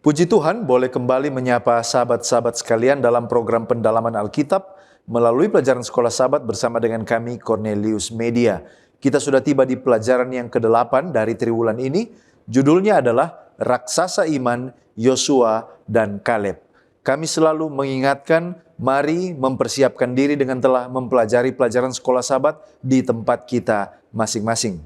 Puji Tuhan, boleh kembali menyapa sahabat-sahabat sekalian dalam program pendalaman Alkitab melalui pelajaran Sekolah Sabat bersama dengan kami Cornelius Media. Kita sudah tiba di pelajaran yang ke-8 dari triwulan ini. Judulnya adalah Raksasa Iman, Yosua dan Kaleb. Kami selalu mengingatkan, mari mempersiapkan diri dengan telah mempelajari pelajaran Sekolah Sabat di tempat kita masing-masing.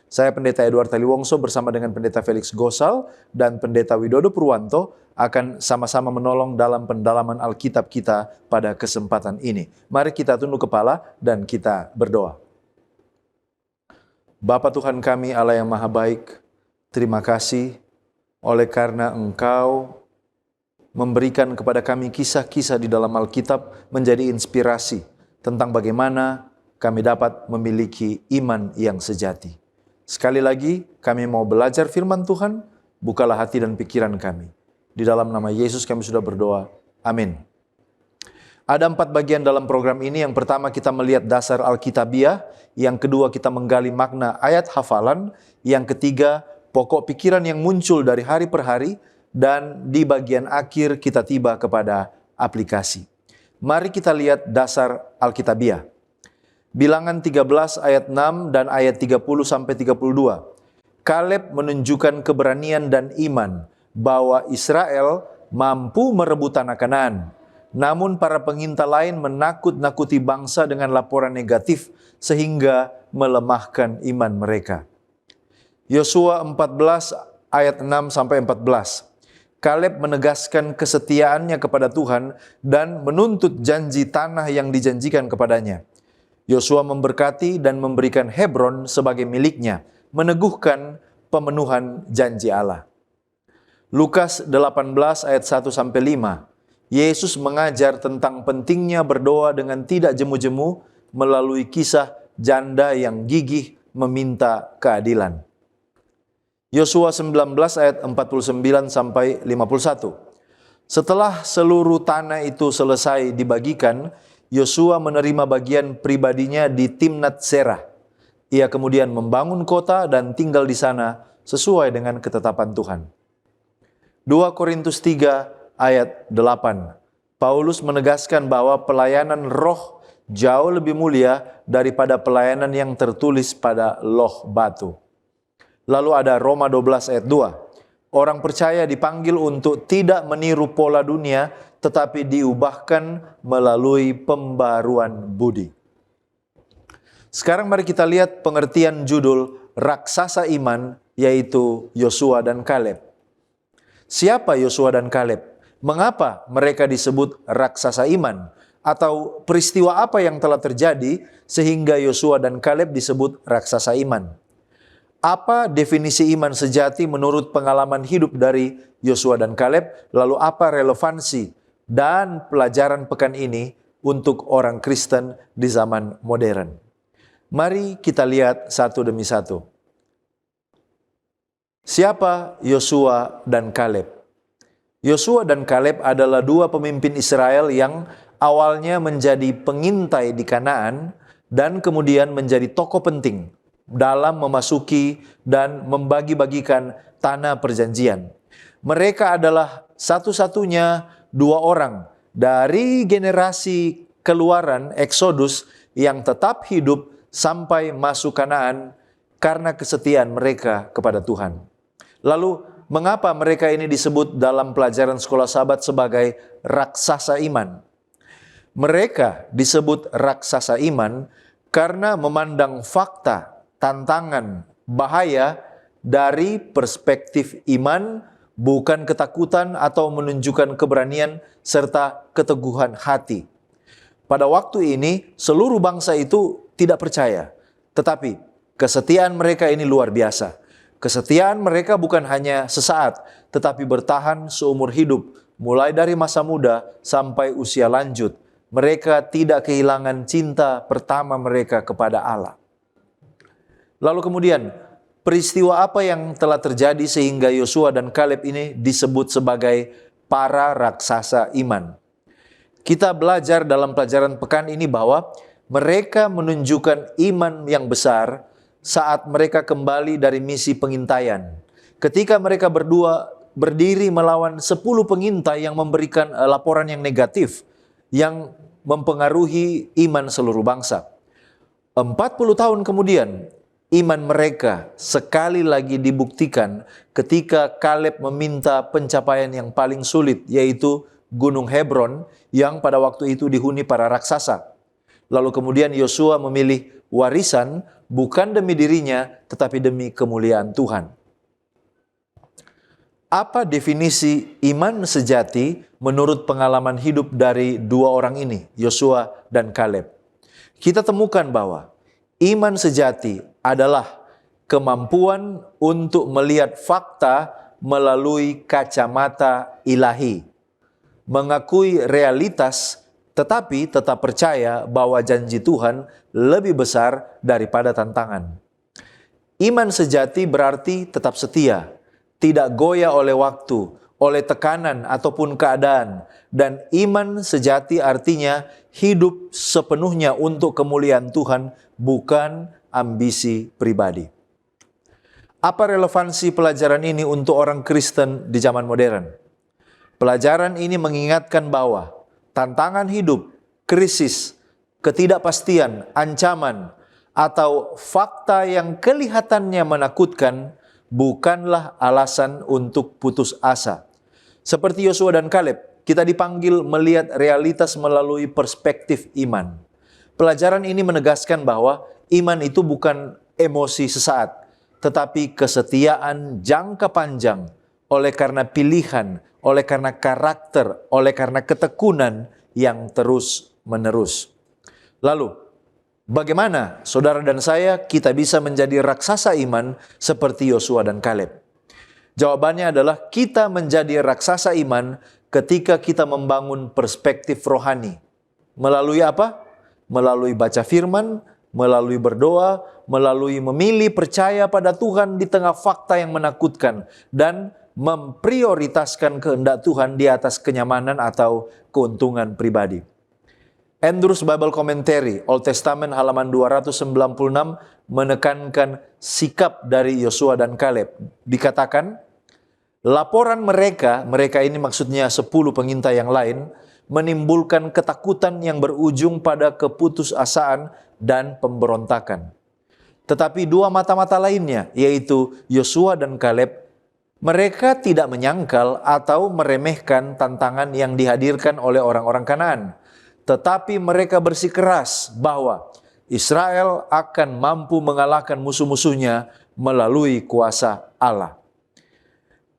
Saya Pendeta Edward Taliwongso bersama dengan Pendeta Felix Gosal dan Pendeta Widodo Purwanto akan sama-sama menolong dalam pendalaman Alkitab kita pada kesempatan ini. Mari kita tunduk kepala dan kita berdoa. Bapa Tuhan kami Allah yang Maha Baik, terima kasih oleh karena Engkau memberikan kepada kami kisah-kisah di dalam Alkitab menjadi inspirasi tentang bagaimana kami dapat memiliki iman yang sejati. Sekali lagi, kami mau belajar firman Tuhan, bukalah hati dan pikiran kami. Di dalam nama Yesus kami sudah berdoa. Amin. Ada 4 bagian dalam program ini. Yang pertama kita melihat dasar Alkitabiah. Yang kedua kita menggali makna ayat hafalan. Yang ketiga pokok pikiran yang muncul dari hari per hari. Dan di bagian akhir kita tiba kepada aplikasi. Mari kita lihat dasar Alkitabiah. Bilangan 13 ayat 6 dan ayat 30-32. Kaleb menunjukkan keberanian dan iman bahwa Israel mampu merebut tanah Kanaan. Namun para penginta lain menakut-nakuti bangsa dengan laporan negatif sehingga melemahkan iman mereka. Yosua 14 ayat 6-14. Kaleb menegaskan kesetiaannya kepada Tuhan dan menuntut janji tanah yang dijanjikan kepadanya. Yosua memberkati dan memberikan Hebron sebagai miliknya, meneguhkan pemenuhan janji Allah. Lukas 18 ayat 1-5. Yesus mengajar tentang pentingnya berdoa dengan tidak jemu-jemu melalui kisah janda yang gigih meminta keadilan. Yosua 19 ayat 49-51. Setelah seluruh tanah itu selesai dibagikan, Yosua menerima bagian pribadinya di Timnat Serah. Ia kemudian membangun kota dan tinggal di sana sesuai dengan ketetapan Tuhan. 2 Korintus 3 ayat 8. Paulus menegaskan bahwa pelayanan roh jauh lebih mulia daripada pelayanan yang tertulis pada loh batu. Lalu ada Roma 12 ayat 2. Orang percaya dipanggil untuk tidak meniru pola dunia, tetapi diubahkan melalui pembaruan budi. Sekarang mari kita lihat pengertian judul Raksasa Iman, yaitu Yosua dan Kaleb. Siapa Yosua dan Kaleb? Mengapa mereka disebut raksasa iman? Atau peristiwa apa yang telah terjadi sehingga Yosua dan Kaleb disebut raksasa iman? Apa definisi iman sejati menurut pengalaman hidup dari Yosua dan Kaleb? Lalu apa relevansi dan pelajaran pekan ini untuk orang Kristen di zaman modern? Mari kita lihat satu demi satu. Siapa Yosua dan Kaleb? Yosua dan Kaleb adalah 2 pemimpin Israel yang awalnya menjadi pengintai di Kanaan dan kemudian menjadi tokoh penting dalam memasuki dan membagi-bagikan tanah perjanjian. Mereka adalah satu-satunya 2 orang dari generasi keluaran Exodus yang tetap hidup sampai masuk Kanaan karena kesetiaan mereka kepada Tuhan. Lalu, mengapa mereka ini disebut dalam pelajaran Sekolah Sabat sebagai raksasa iman? Mereka disebut raksasa iman karena memandang fakta, tantangan, bahaya dari perspektif iman, bukan ketakutan atau menunjukkan keberanian serta keteguhan hati. Pada waktu ini, seluruh bangsa itu tidak percaya. Tetapi kesetiaan mereka ini luar biasa. Kesetiaan mereka bukan hanya sesaat, tetapi bertahan seumur hidup. Mulai dari masa muda sampai usia lanjut. Mereka tidak kehilangan cinta pertama mereka kepada Allah. Lalu kemudian, peristiwa apa yang telah terjadi sehingga Yosua dan Kaleb ini disebut sebagai para raksasa iman? Kita belajar dalam pelajaran pekan ini bahwa mereka menunjukkan iman yang besar saat mereka kembali dari misi pengintaian. Ketika mereka berdua berdiri melawan 10 pengintai yang memberikan laporan yang negatif yang mempengaruhi iman seluruh bangsa. 40 tahun kemudian, iman mereka sekali lagi dibuktikan ketika Kaleb meminta pencapaian yang paling sulit, yaitu Gunung Hebron yang pada waktu itu dihuni para raksasa. Lalu kemudian Yosua memilih warisan bukan demi dirinya, tetapi demi kemuliaan Tuhan. Apa definisi iman sejati menurut pengalaman hidup dari dua orang ini, Yosua dan Kaleb? Kita temukan bahwa iman sejati adalah kemampuan untuk melihat fakta melalui kacamata ilahi, mengakui realitas tetapi tetap percaya bahwa janji Tuhan lebih besar daripada tantangan. Iman sejati berarti tetap setia, tidak goyah oleh waktu, oleh tekanan ataupun keadaan. Dan iman sejati artinya hidup sepenuhnya untuk kemuliaan Tuhan, bukan ambisi pribadi. Apa relevansi pelajaran ini untuk orang Kristen di zaman modern? Pelajaran ini mengingatkan bahwa tantangan hidup, krisis, ketidakpastian, ancaman, atau fakta yang kelihatannya menakutkan bukanlah alasan untuk putus asa. Seperti Yosua dan Kaleb, kita dipanggil melihat realitas melalui perspektif iman. Pelajaran ini menegaskan bahwa iman itu bukan emosi sesaat, tetapi kesetiaan jangka panjang oleh karena pilihan, oleh karena karakter, oleh karena ketekunan yang terus-menerus. Lalu, bagaimana saudara dan saya kita bisa menjadi raksasa iman seperti Yosua dan Kaleb? Jawabannya adalah kita menjadi raksasa iman ketika kita membangun perspektif rohani. Melalui apa? Melalui baca firman, melalui berdoa, melalui memilih percaya pada Tuhan di tengah fakta yang menakutkan, dan memprioritaskan kehendak Tuhan di atas kenyamanan atau keuntungan pribadi. Andrews Bible Commentary, Old Testament halaman 296 menekankan sikap dari Yosua dan Kaleb. Dikatakan, laporan mereka ini maksudnya 10 pengintai yang lain, menimbulkan ketakutan yang berujung pada keputusasaan dan pemberontakan. Tetapi dua mata-mata lainnya, yaitu Yosua dan Kaleb, mereka tidak menyangkal atau meremehkan tantangan yang dihadirkan oleh orang-orang Kanaan. Tetapi mereka bersikeras bahwa Israel akan mampu mengalahkan musuh-musuhnya melalui kuasa Allah.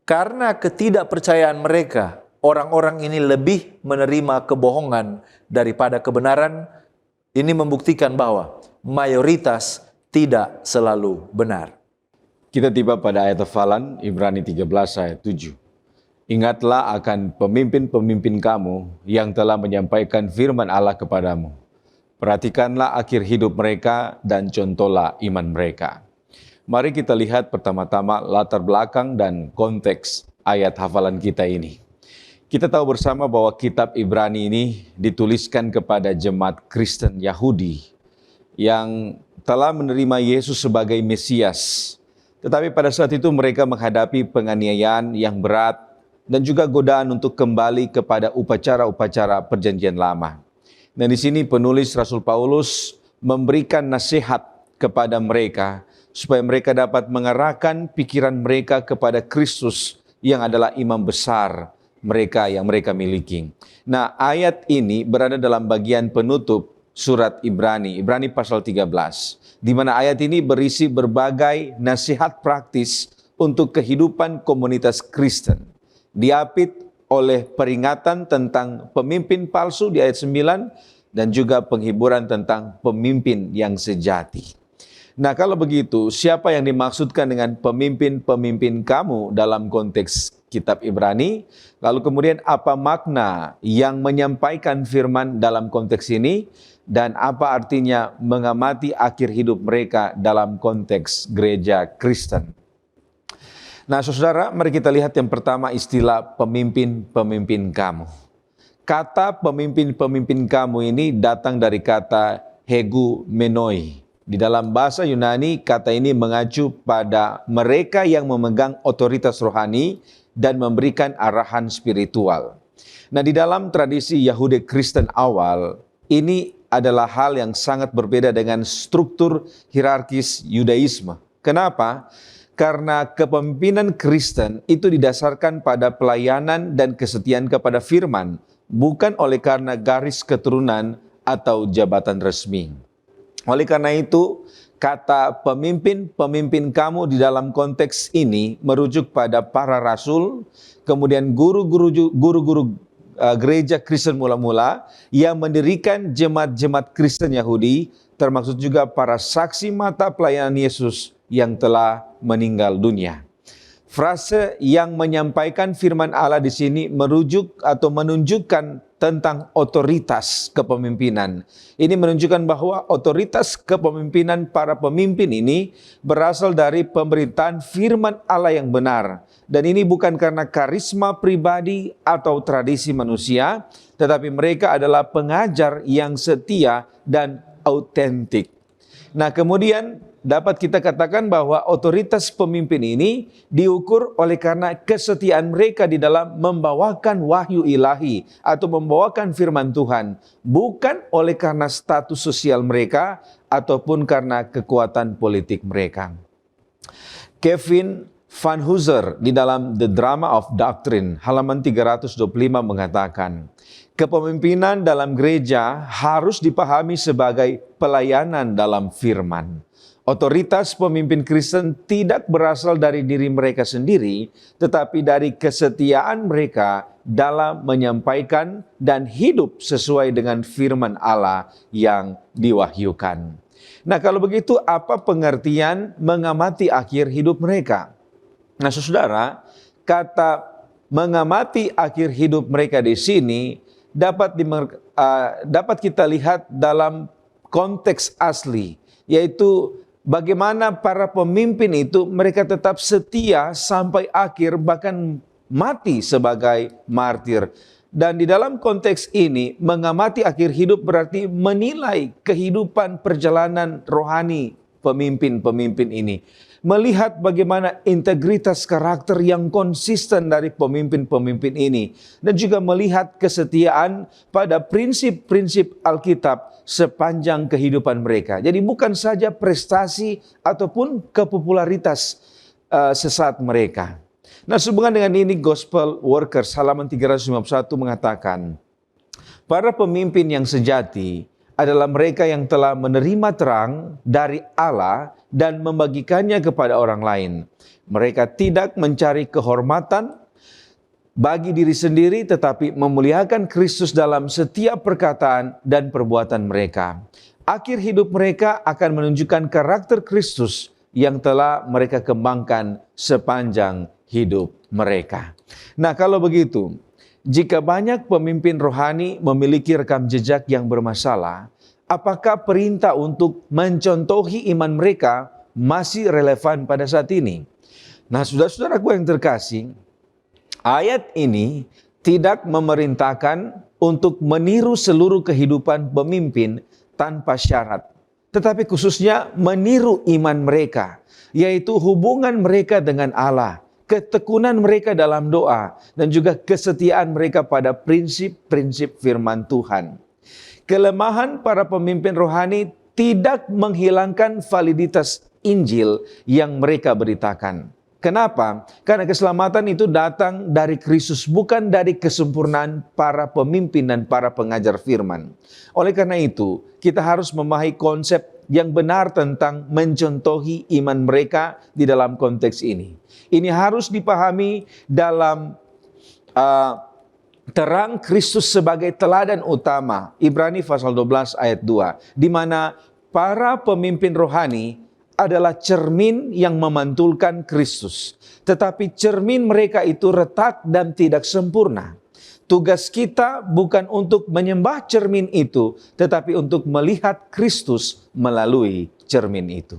Karena ketidakpercayaan mereka, orang-orang ini lebih menerima kebohongan daripada kebenaran. Ini membuktikan bahwa mayoritas tidak selalu benar. Kita tiba pada ayat hafalan Ibrani 13 ayat 7. Ingatlah akan pemimpin-pemimpin kamu yang telah menyampaikan firman Allah kepadamu. Perhatikanlah akhir hidup mereka dan contohlah iman mereka. Mari kita lihat pertama-tama latar belakang dan konteks ayat hafalan kita ini. Kita tahu bersama bahwa kitab Ibrani ini dituliskan kepada jemaat Kristen Yahudi yang telah menerima Yesus sebagai Mesias. Tetapi pada saat itu mereka menghadapi penganiayaan yang berat dan juga godaan untuk kembali kepada upacara-upacara perjanjian lama. Dan di sini penulis Rasul Paulus memberikan nasihat kepada mereka supaya mereka dapat mengarahkan pikiran mereka kepada Kristus yang adalah imam besar mereka yang mereka miliki. Nah, ayat ini berada dalam bagian penutup surat Ibrani pasal 13, di mana ayat ini berisi berbagai nasihat praktis untuk kehidupan komunitas Kristen. Diapit oleh peringatan tentang pemimpin palsu di ayat 9 dan juga penghiburan tentang pemimpin yang sejati. Nah, kalau begitu, siapa yang dimaksudkan dengan pemimpin-pemimpin kamu dalam konteks kitab Ibrani? Lalu kemudian apa makna yang menyampaikan firman dalam konteks ini? Dan apa artinya mengamati akhir hidup mereka dalam konteks gereja Kristen? Nah, saudara, mari kita lihat yang pertama istilah pemimpin-pemimpin kamu. Kata pemimpin-pemimpin kamu ini datang dari kata hegumenoi. Di dalam bahasa Yunani, kata ini mengacu pada mereka yang memegang otoritas rohani dan memberikan arahan spiritual. Nah, di dalam tradisi Yahudi Kristen awal, ini adalah hal yang sangat berbeda dengan struktur hierarkis Yudaisme. Kenapa? Karena kepemimpinan Kristen itu didasarkan pada pelayanan dan kesetiaan kepada firman, bukan oleh karena garis keturunan atau jabatan resmi. Oleh karena itu, kata pemimpin kamu di dalam konteks ini merujuk pada para rasul, kemudian guru-guru gereja Kristen mula-mula yang mendirikan jemaat-jemaat Kristen Yahudi, termasuk juga para saksi mata pelayanan Yesus yang telah meninggal dunia. Frase yang menyampaikan firman Allah di sini merujuk atau menunjukkan tentang otoritas kepemimpinan. Ini menunjukkan bahwa otoritas kepemimpinan para pemimpin ini berasal dari pemberitaan firman Allah yang benar. Dan ini bukan karena karisma pribadi atau tradisi manusia, tetapi mereka adalah pengajar yang setia dan autentik. Nah, kemudian dapat kita katakan bahwa otoritas pemimpin ini diukur oleh karena kesetiaan mereka di dalam membawakan wahyu ilahi atau membawakan firman Tuhan, bukan oleh karena status sosial mereka ataupun karena kekuatan politik mereka. Kevin Van Hooser di dalam The Drama of Doctrine halaman 325 mengatakan, kepemimpinan dalam gereja harus dipahami sebagai pelayanan dalam firman. Otoritas pemimpin Kristen tidak berasal dari diri mereka sendiri, tetapi dari kesetiaan mereka dalam menyampaikan dan hidup sesuai dengan firman Allah yang diwahyukan. Nah, kalau begitu apa pengertian mengamati akhir hidup mereka? Nah, saudara, kata mengamati akhir hidup mereka di sini dapat kita lihat dalam konteks asli, yaitu bagaimana para pemimpin itu mereka tetap setia sampai akhir, bahkan mati sebagai martir. Dan di dalam konteks ini, mengamati akhir hidup berarti menilai kehidupan perjalanan rohani pemimpin-pemimpin ini. Melihat bagaimana integritas karakter yang konsisten dari pemimpin-pemimpin ini. Dan juga melihat kesetiaan pada prinsip-prinsip Alkitab sepanjang kehidupan mereka. Jadi bukan saja prestasi ataupun kepopularitas sesaat mereka. Nah, sehubungan dengan ini Gospel Workers halaman 351 mengatakan, para pemimpin yang sejati adalah mereka yang telah menerima terang dari Allah dan membagikannya kepada orang lain. Mereka tidak mencari kehormatan bagi diri sendiri, tetapi memuliakan Kristus dalam setiap perkataan dan perbuatan mereka. Akhir hidup mereka akan menunjukkan karakter Kristus yang telah mereka kembangkan sepanjang hidup mereka. Nah, kalau begitu, jika banyak pemimpin rohani memiliki rekam jejak yang bermasalah, apakah perintah untuk mencontohi iman mereka masih relevan pada saat ini? Nah, saudara-saudaraku yang terkasih, ayat ini tidak memerintahkan untuk meniru seluruh kehidupan pemimpin tanpa syarat, tetapi khususnya meniru iman mereka, yaitu hubungan mereka dengan Allah, ketekunan mereka dalam doa, dan juga kesetiaan mereka pada prinsip-prinsip firman Tuhan. Kelemahan para pemimpin rohani tidak menghilangkan validitas Injil yang mereka beritakan. Kenapa? Karena keselamatan itu datang dari Kristus, bukan dari kesempurnaan para pemimpin dan para pengajar firman. Oleh karena itu, kita harus memahami konsep yang benar tentang mencontohi iman mereka di dalam konteks ini. Ini harus dipahami dalam terang Kristus sebagai teladan utama. Ibrani pasal 12 ayat 2. Di mana para pemimpin rohani adalah cermin yang memantulkan Kristus. Tetapi cermin mereka itu retak dan tidak sempurna. Tugas kita bukan untuk menyembah cermin itu, tetapi untuk melihat Kristus melalui cermin itu.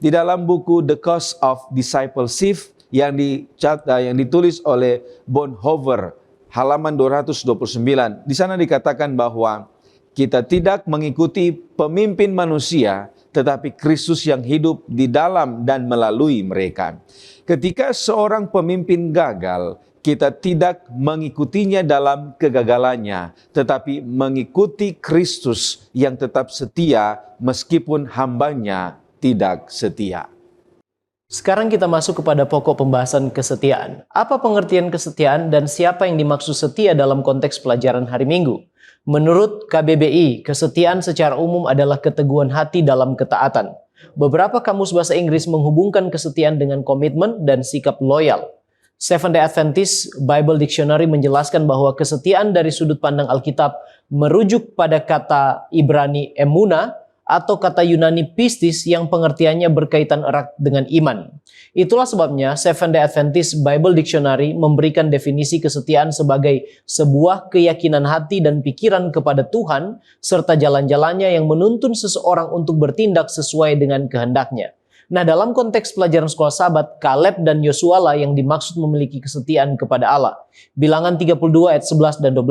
Di dalam buku The Cost of Discipleship yang ditulis oleh Bonhoeffer, halaman 229, di sana dikatakan bahwa kita tidak mengikuti pemimpin manusia, tetapi Kristus yang hidup di dalam dan melalui mereka. Ketika seorang pemimpin gagal, kita tidak mengikutinya dalam kegagalannya, tetapi mengikuti Kristus yang tetap setia meskipun hambanya tidak setia. Sekarang kita masuk kepada pokok pembahasan kesetiaan. Apa pengertian kesetiaan dan siapa yang dimaksud setia dalam konteks pelajaran hari Minggu? Menurut KBBI, kesetiaan secara umum adalah keteguhan hati dalam ketaatan. Beberapa kamus bahasa Inggris menghubungkan kesetiaan dengan komitmen dan sikap loyal. Seventh-day Adventist Bible Dictionary menjelaskan bahwa kesetiaan dari sudut pandang Alkitab merujuk pada kata Ibrani emuna atau kata Yunani pistis yang pengertiannya berkaitan erat dengan iman. Itulah sebabnya Seventh-day Adventist Bible Dictionary memberikan definisi kesetiaan sebagai sebuah keyakinan hati dan pikiran kepada Tuhan serta jalan-jalannya yang menuntun seseorang untuk bertindak sesuai dengan kehendaknya. Nah, dalam konteks pelajaran sekolah Sabat, Kaleb dan Yosua lah yang dimaksud memiliki kesetiaan kepada Allah. Bilangan 32 ayat 11 dan 12,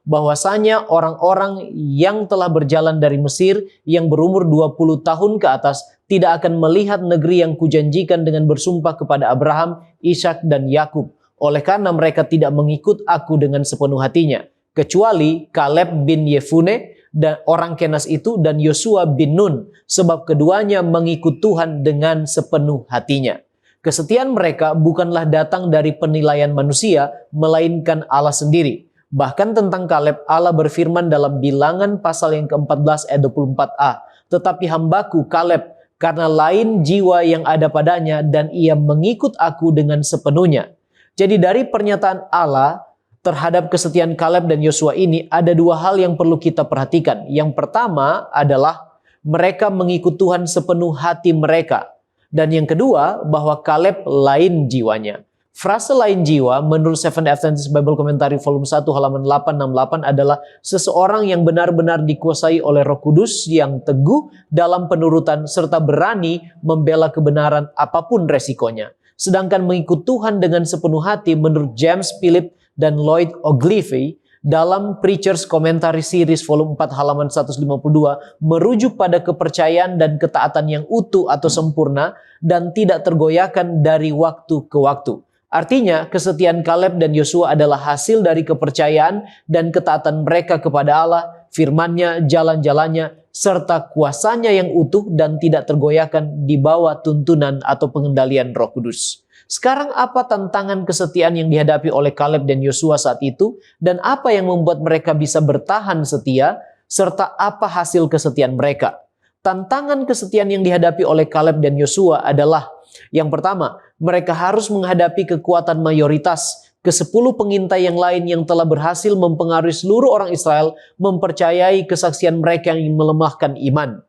bahwasanya orang-orang yang telah berjalan dari Mesir yang berumur 20 tahun ke atas tidak akan melihat negeri yang kujanjikan dengan bersumpah kepada Abraham, Ishak dan Yakub, oleh karena mereka tidak mengikut aku dengan sepenuh hatinya, kecuali Kaleb bin Yefune dan orang Kenas itu dan Yosua bin Nun, sebab keduanya mengikut Tuhan dengan sepenuh hatinya. Kesetiaan mereka bukanlah datang dari penilaian manusia, melainkan Allah sendiri. Bahkan tentang Kaleb, Allah berfirman dalam Bilangan pasal yang ke-14 ayat 24a, tetapi hambaku Kaleb, karena lain jiwa yang ada padanya dan ia mengikut aku dengan sepenuhnya. Jadi dari pernyataan Allah terhadap kesetiaan Kaleb dan Yosua ini ada dua hal yang perlu kita perhatikan. Yang pertama adalah mereka mengikut Tuhan sepenuh hati mereka. Dan yang kedua bahwa Kaleb lain jiwanya. Frase lain jiwa menurut Seventh-day Adventist Bible Commentary volume 1 halaman 868 adalah seseorang yang benar-benar dikuasai oleh Roh Kudus yang teguh dalam penurutan serta berani membela kebenaran apapun resikonya. Sedangkan mengikut Tuhan dengan sepenuh hati menurut James Philip dan Lloyd Ogilvie dalam Preacher's Commentary Series volume 4 halaman 152 merujuk pada kepercayaan dan ketaatan yang utuh atau sempurna dan tidak tergoyahkan dari waktu ke waktu. Artinya, kesetiaan Kaleb dan Yosua adalah hasil dari kepercayaan dan ketaatan mereka kepada Allah, firman-Nya, jalan-jalannya, serta kuasanya yang utuh dan tidak tergoyahkan di bawah tuntunan atau pengendalian Roh Kudus. Sekarang apa tantangan kesetiaan yang dihadapi oleh Kaleb dan Yosua saat itu, dan apa yang membuat mereka bisa bertahan setia, serta apa hasil kesetiaan mereka? Tantangan kesetiaan yang dihadapi oleh Kaleb dan Yosua adalah, yang pertama, mereka harus menghadapi kekuatan mayoritas, ke-10 pengintai yang lain yang telah berhasil mempengaruhi seluruh orang Israel mempercayai kesaksian mereka yang melemahkan iman.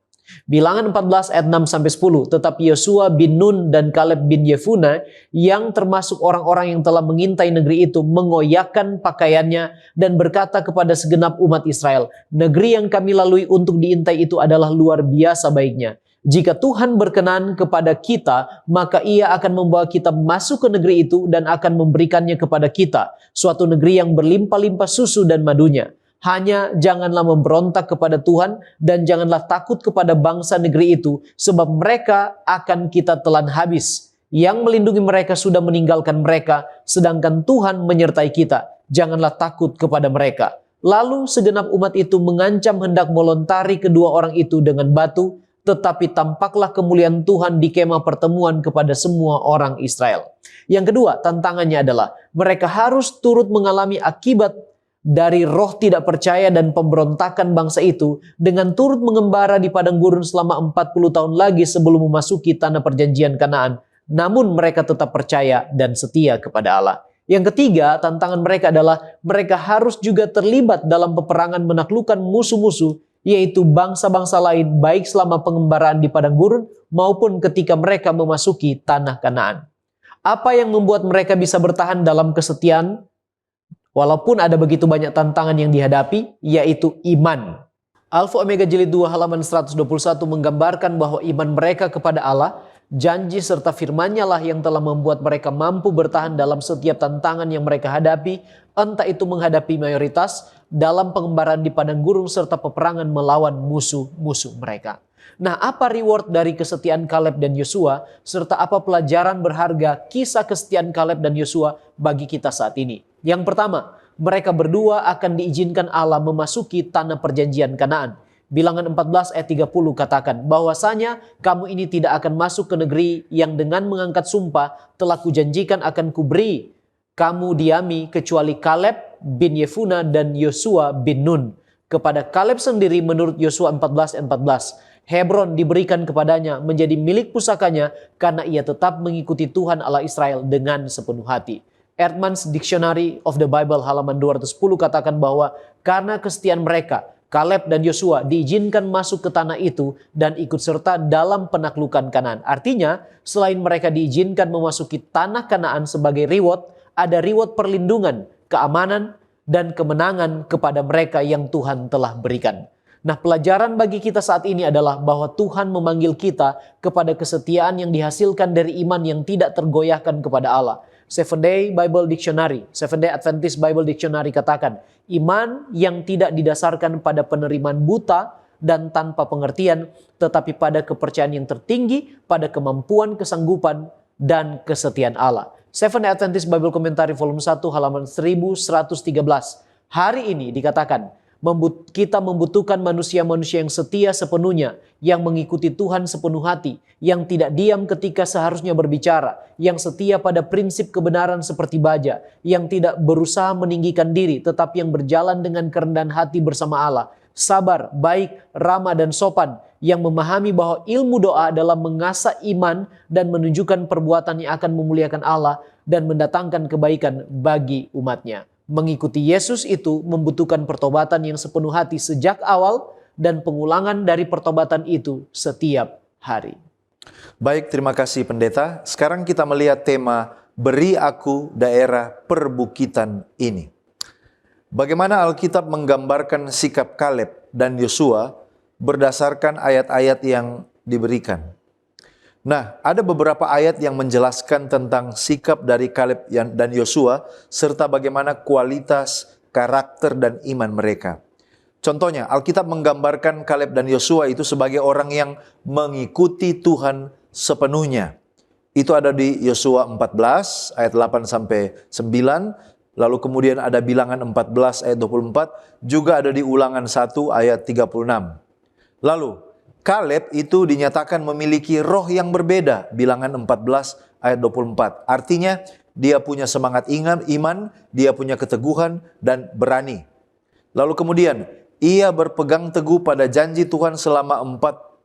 Bilangan 14 ayat 6-10, tetapi Yosua bin Nun dan Kaleb bin Yefune yang termasuk orang-orang yang telah mengintai negeri itu mengoyakkan pakaiannya dan berkata kepada segenap umat Israel, negeri yang kami lalui untuk diintai itu adalah luar biasa baiknya. Jika Tuhan berkenan kepada kita, maka Ia akan membawa kita masuk ke negeri itu dan akan memberikannya kepada kita, suatu negeri yang berlimpah-limpah susu dan madunya. Hanya janganlah memberontak kepada Tuhan dan janganlah takut kepada bangsa negeri itu, sebab mereka akan kita telan habis. Yang melindungi mereka sudah meninggalkan mereka, sedangkan Tuhan menyertai kita. Janganlah takut kepada mereka. Lalu segenap umat itu mengancam hendak melontari kedua orang itu dengan batu, tetapi tampaklah kemuliaan Tuhan di kemah pertemuan kepada semua orang Israel. Yang kedua, tantangannya adalah mereka harus turut mengalami akibat dari roh tidak percaya dan pemberontakan bangsa itu dengan turut mengembara di padang gurun selama 40 tahun lagi sebelum memasuki tanah perjanjian Kanaan. Namun mereka tetap percaya dan setia kepada Allah. Yang ketiga, tantangan mereka adalah mereka harus juga terlibat dalam peperangan menaklukkan musuh-musuh, yaitu bangsa-bangsa lain baik selama pengembaraan di padang gurun maupun ketika mereka memasuki tanah Kanaan. Apa yang membuat mereka bisa bertahan dalam kesetiaan walaupun ada begitu banyak tantangan yang dihadapi, yaitu iman. Alfa Omega Jilid 2 halaman 121 menggambarkan bahwa iman mereka kepada Allah, janji serta firman-Nya lah yang telah membuat mereka mampu bertahan dalam setiap tantangan yang mereka hadapi, entah itu menghadapi mayoritas, dalam pengembaraan di padang gurun serta peperangan melawan musuh-musuh mereka. Nah, apa reward dari kesetiaan Kaleb dan Yosua, serta apa pelajaran berharga kisah kesetiaan Kaleb dan Yosua bagi kita saat ini? Yang pertama, mereka berdua akan diizinkan Allah memasuki tanah perjanjian Kanaan. Bilangan 14 ayat 30 katakan, bahwasanya kamu ini tidak akan masuk ke negeri yang dengan mengangkat sumpah telah kujanjikan akan kuberi kamu diami, kecuali Kaleb bin Yefuna dan Yosua bin Nun. Kepada Kaleb sendiri menurut Yosua 14 ayat 14, Hebron diberikan kepadanya menjadi milik pusakanya karena ia tetap mengikuti Tuhan Allah Israel dengan sepenuh hati. Eerdmans Dictionary of the Bible halaman 210 katakan bahwa karena kesetiaan mereka, Kaleb dan Yosua diizinkan masuk ke tanah itu dan ikut serta dalam penaklukan Kanaan. Artinya, selain mereka diizinkan memasuki tanah Kanaan sebagai reward, ada reward perlindungan, keamanan, dan kemenangan kepada mereka yang Tuhan telah berikan. Nah, pelajaran bagi kita saat ini adalah bahwa Tuhan memanggil kita kepada kesetiaan yang dihasilkan dari iman yang tidak tergoyahkan kepada Allah. Seventh Day Bible Dictionary, Seventh Day Adventist Bible Dictionary katakan, iman yang tidak didasarkan pada penerimaan buta dan tanpa pengertian, tetapi pada kepercayaan yang tertinggi, pada kemampuan, kesanggupan, dan kesetiaan Allah. Seventh Day Adventist Bible Commentary volume 1 halaman 1113. Hari ini dikatakan, kita membutuhkan manusia-manusia yang setia sepenuhnya, yang mengikuti Tuhan sepenuh hati, yang tidak diam ketika seharusnya berbicara, yang setia pada prinsip kebenaran seperti baja, yang tidak berusaha meninggikan diri, tetapi yang berjalan dengan kerendahan hati bersama Allah, sabar, baik, ramah, dan sopan, yang memahami bahwa ilmu doa adalah mengasah iman dan menunjukkan perbuatan yang akan memuliakan Allah dan mendatangkan kebaikan bagi umatnya. Mengikuti Yesus itu membutuhkan pertobatan yang sepenuh hati sejak awal dan pengulangan dari pertobatan itu setiap hari. Baik, terima kasih pendeta. Sekarang kita melihat tema beri aku daerah perbukitan ini. Bagaimana Alkitab menggambarkan sikap Kaleb dan Yosua berdasarkan ayat-ayat yang diberikan. Nah, ada beberapa ayat yang menjelaskan tentang sikap dari Kaleb dan Yosua serta bagaimana kualitas, karakter, dan iman mereka. Contohnya, Alkitab menggambarkan Kaleb dan Yosua itu sebagai orang yang mengikuti Tuhan sepenuhnya. Itu ada di Yosua 14 ayat 8 sampai 9, lalu kemudian ada Bilangan 14 ayat 24, juga ada di Ulangan 1 ayat 36. Lalu Kaleb itu dinyatakan memiliki roh yang berbeda, Bilangan 14 ayat 24. Artinya dia punya semangat iman, dia punya keteguhan dan berani. Lalu kemudian ia berpegang teguh pada janji Tuhan selama 45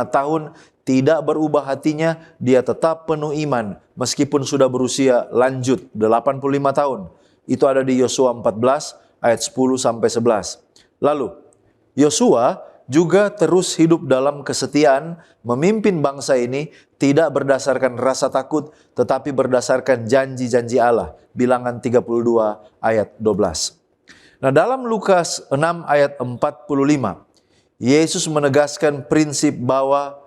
tahun, tidak berubah hatinya, dia tetap penuh iman meskipun sudah berusia lanjut 85 tahun. Itu ada di Yosua 14 ayat 10 sampai 11. Lalu Yosua juga terus hidup dalam kesetiaan, memimpin bangsa ini tidak berdasarkan rasa takut, tetapi berdasarkan janji-janji Allah. Bilangan 32 ayat 12. Nah, dalam Lukas 6 ayat 45, Yesus menegaskan prinsip bahwa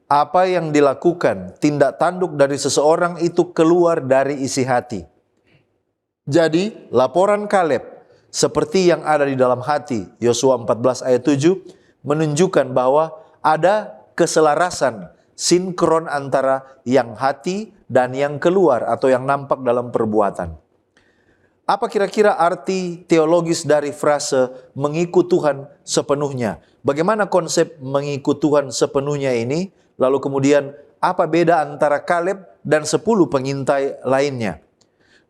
apa yang dilakukan, tindak tanduk dari seseorang itu keluar dari isi hati. Jadi, laporan Kaleb seperti yang ada di dalam hati, Yosua 14 ayat 7, menunjukkan bahwa ada keselarasan, sinkron antara yang hati dan yang keluar atau yang nampak dalam perbuatan. Apa kira-kira arti teologis dari frase mengikut Tuhan sepenuhnya? Bagaimana konsep mengikut Tuhan sepenuhnya ini? Lalu kemudian apa beda antara Kaleb dan 10 pengintai lainnya?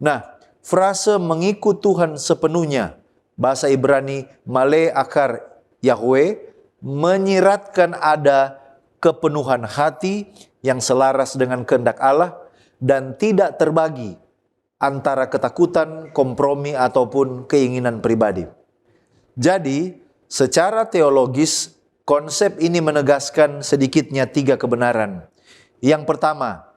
Nah, frase mengikut Tuhan sepenuhnya, bahasa Ibrani male akar Yahweh, menyiratkan ada kepenuhan hati yang selaras dengan kehendak Allah dan tidak terbagi antara ketakutan, kompromi, ataupun keinginan pribadi. Jadi, secara teologis, konsep ini menegaskan sedikitnya 3 kebenaran. Yang pertama,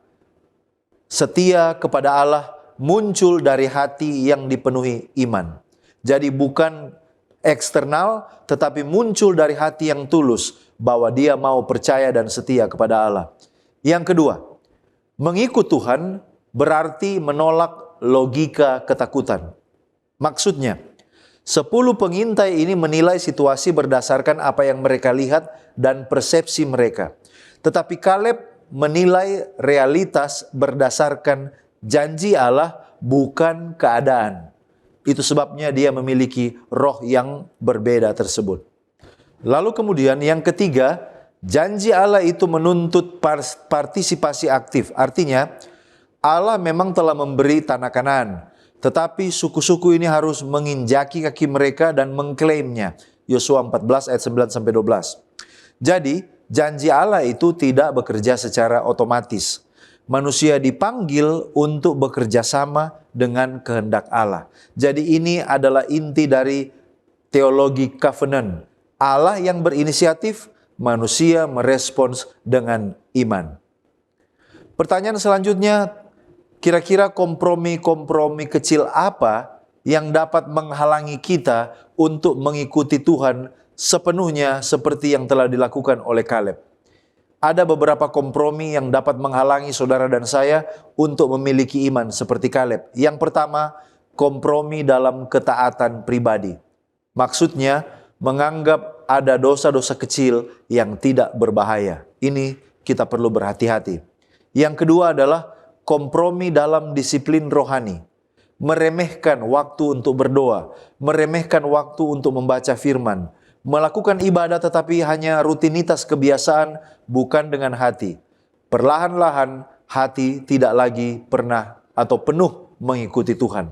setia kepada Allah muncul dari hati yang dipenuhi iman. Jadi bukan eksternal, tetapi muncul dari hati yang tulus bahwa dia mau percaya dan setia kepada Allah. Yang kedua, mengikut Tuhan berarti menolak logika ketakutan. Maksudnya, 10 pengintai ini menilai situasi berdasarkan apa yang mereka lihat dan persepsi mereka. Tetapi Kaleb menilai realitas berdasarkan janji Allah, bukan keadaan. Itu sebabnya dia memiliki roh yang berbeda tersebut. Lalu kemudian yang ketiga, janji Allah itu menuntut partisipasi aktif. Artinya, Allah memang telah memberi tanah Kanaan, tetapi suku-suku ini harus menginjaki kaki mereka dan mengklaimnya. Yosua 14 ayat 9-12. Jadi, janji Allah itu tidak bekerja secara otomatis. Manusia dipanggil untuk bekerja sama dengan kehendak Allah. Jadi ini adalah inti dari teologi covenant. Allah yang berinisiatif, manusia merespons dengan iman. Pertanyaan selanjutnya, kira-kira kompromi-kompromi kecil apa yang dapat menghalangi kita untuk mengikuti Tuhan sepenuhnya seperti yang telah dilakukan oleh Kaleb? Ada beberapa kompromi yang dapat menghalangi saudara dan saya untuk memiliki iman seperti Kaleb. Yang pertama, kompromi dalam ketaatan pribadi. Maksudnya, menganggap ada dosa-dosa kecil yang tidak berbahaya. Ini kita perlu berhati-hati. Yang kedua adalah kompromi dalam disiplin rohani. Meremehkan waktu untuk berdoa, meremehkan waktu untuk membaca firman, melakukan ibadah tetapi hanya rutinitas kebiasaan, bukan dengan hati. Perlahan-lahan hati tidak lagi pernah atau penuh mengikuti Tuhan.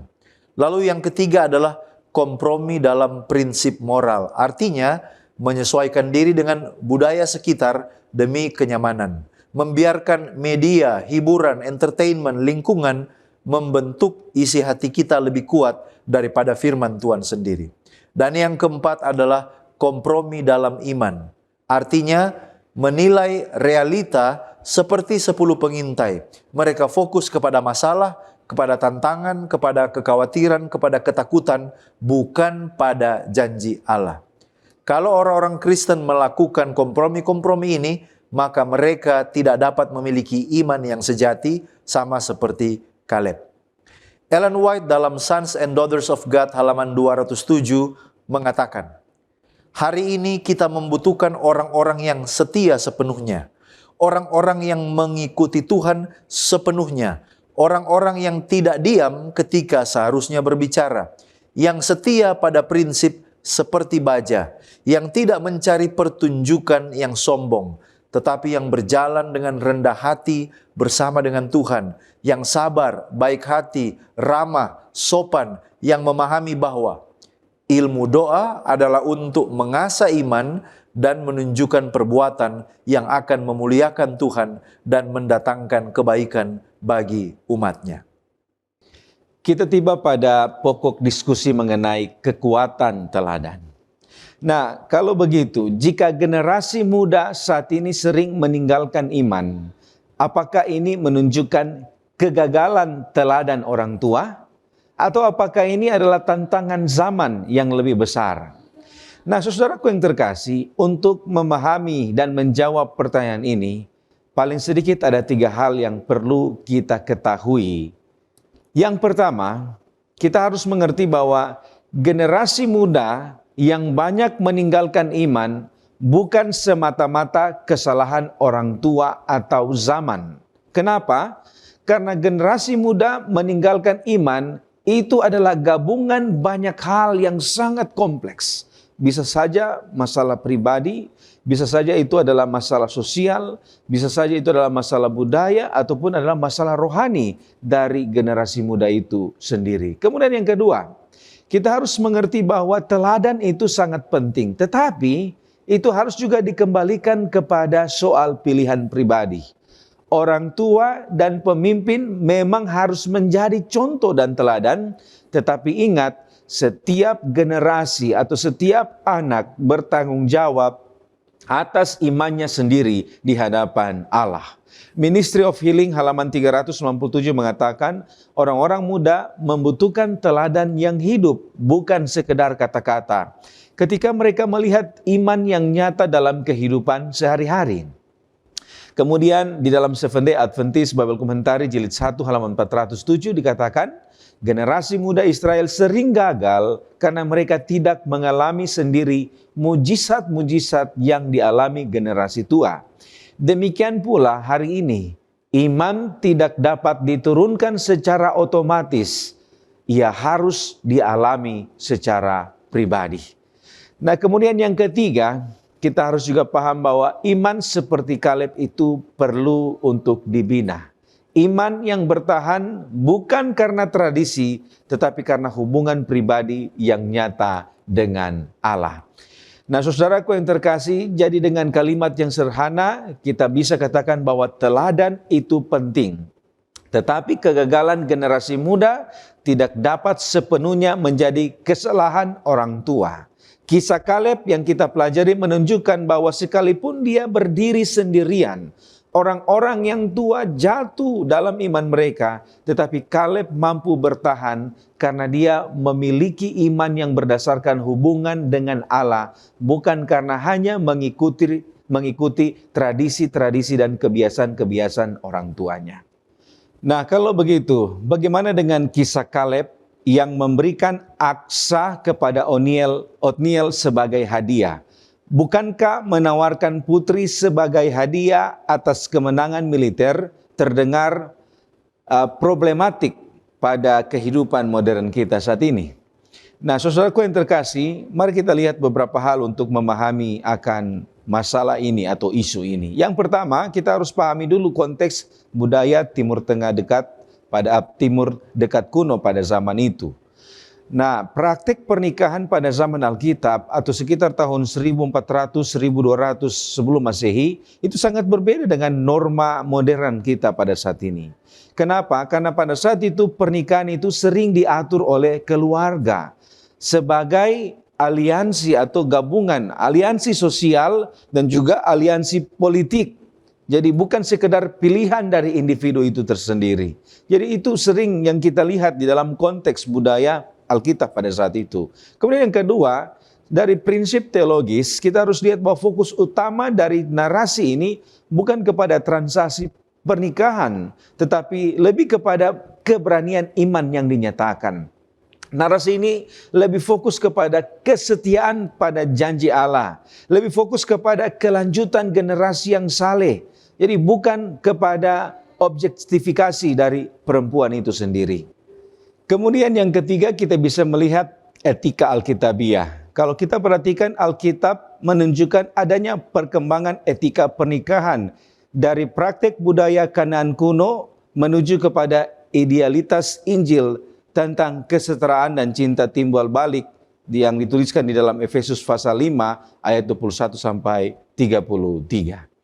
Lalu yang ketiga adalah kompromi dalam prinsip moral. Artinya menyesuaikan diri dengan budaya sekitar demi kenyamanan. Membiarkan media, hiburan, entertainment, lingkungan membentuk isi hati kita lebih kuat daripada firman Tuhan sendiri. Dan yang keempat adalah kompromi dalam iman. Artinya menilai realita seperti 10 pengintai. Mereka fokus kepada masalah, kepada tantangan, kepada kekhawatiran, kepada ketakutan, bukan pada janji Allah. Kalau orang-orang Kristen melakukan kompromi-kompromi ini, maka mereka tidak dapat memiliki iman yang sejati sama seperti Kaleb. Ellen White dalam Sons and Daughters of God halaman 207 mengatakan, hari ini kita membutuhkan orang-orang yang setia sepenuhnya, orang-orang yang mengikuti Tuhan sepenuhnya, orang-orang yang tidak diam ketika seharusnya berbicara, yang setia pada prinsip seperti baja, yang tidak mencari pertunjukan yang sombong, tetapi yang berjalan dengan rendah hati bersama dengan Tuhan, yang sabar, baik hati, ramah, sopan, yang memahami bahwa ilmu doa adalah untuk mengasah iman dan menunjukkan perbuatan yang akan memuliakan Tuhan dan mendatangkan kebaikan bagi umatnya. Kita tiba pada pokok diskusi mengenai kekuatan teladan. Nah, kalau begitu, jika generasi muda saat ini sering meninggalkan iman, apakah ini menunjukkan kegagalan teladan orang tua? Atau apakah ini adalah tantangan zaman yang lebih besar? Nah, saudaraku yang terkasih, untuk memahami dan menjawab pertanyaan ini, paling sedikit ada 3 hal yang perlu kita ketahui. Yang pertama, kita harus mengerti bahwa generasi muda yang banyak meninggalkan iman bukan semata-mata kesalahan orang tua atau zaman. Kenapa? Karena generasi muda meninggalkan iman itu adalah gabungan banyak hal yang sangat kompleks. Bisa saja masalah pribadi, bisa saja itu adalah masalah sosial, bisa saja itu adalah masalah budaya, ataupun adalah masalah rohani dari generasi muda itu sendiri. Kemudian yang kedua, kita harus mengerti bahwa teladan itu sangat penting, tetapi itu harus juga dikembalikan kepada soal pilihan pribadi. Orang tua dan pemimpin memang harus menjadi contoh dan teladan, tetapi ingat, setiap generasi atau setiap anak bertanggung jawab atas imannya sendiri di hadapan Allah. Ministry of Healing halaman 397 mengatakan, orang-orang muda membutuhkan teladan yang hidup, bukan sekedar kata-kata. Ketika mereka melihat iman yang nyata dalam kehidupan sehari-hari. Kemudian di dalam Seventh Day Adventist Bible Commentary jilid 1 halaman 407 dikatakan, generasi muda Israel sering gagal karena mereka tidak mengalami sendiri mujizat-mujizat yang dialami generasi tua. Demikian pula hari ini, iman tidak dapat diturunkan secara otomatis. Ia harus dialami secara pribadi. Nah, kemudian yang ketiga, kita harus juga paham bahwa iman seperti Kaleb itu perlu untuk dibina. Iman yang bertahan bukan karena tradisi, tetapi karena hubungan pribadi yang nyata dengan Allah. Nah, saudaraku yang terkasih, jadi dengan kalimat yang sederhana, kita bisa katakan bahwa teladan itu penting. Tetapi kegagalan generasi muda tidak dapat sepenuhnya menjadi kesalahan orang tua. Kisah Kaleb yang kita pelajari menunjukkan bahwa sekalipun dia berdiri sendirian, orang-orang yang tua jatuh dalam iman mereka, tetapi Kaleb mampu bertahan karena dia memiliki iman yang berdasarkan hubungan dengan Allah, bukan karena hanya mengikuti tradisi-tradisi dan kebiasaan-kebiasaan orang tuanya. Nah, kalau begitu, bagaimana dengan kisah Kaleb yang memberikan Aksa kepada Otniel sebagai hadiah? Bukankah menawarkan putri sebagai hadiah atas kemenangan militer terdengar problematik pada kehidupan modern kita saat ini? Nah, saudaraku yang terkasih, mari kita lihat beberapa hal untuk memahami akan masalah ini atau isu ini. Yang pertama, kita harus pahami dulu konteks budaya Timur Tengah Timur dekat kuno pada zaman itu. Nah, praktik pernikahan pada zaman Alkitab atau sekitar tahun 1400-1200 sebelum Masehi itu sangat berbeda dengan norma modern kita pada saat ini. Kenapa? Karena pada saat itu pernikahan itu sering diatur oleh keluarga sebagai aliansi atau gabungan, aliansi sosial dan juga aliansi politik. Jadi bukan sekedar pilihan dari individu itu tersendiri. Jadi itu sering yang kita lihat di dalam konteks budaya Alkitab pada saat itu. Kemudian yang kedua, dari prinsip teologis kita harus lihat bahwa fokus utama dari narasi ini bukan kepada transaksi pernikahan, tetapi lebih kepada keberanian iman yang dinyatakan. Narasi ini lebih fokus kepada kesetiaan pada janji Allah, lebih fokus kepada kelanjutan generasi yang saleh. Jadi bukan kepada objektifikasi dari perempuan itu sendiri. Kemudian yang ketiga, kita bisa melihat etika Alkitabiah. Kalau kita perhatikan, Alkitab menunjukkan adanya perkembangan etika pernikahan dari praktek budaya Kanaan kuno menuju kepada idealitas Injil tentang kesetaraan dan cinta timbal balik yang dituliskan di dalam Efesus pasal 5 ayat 21 sampai 33.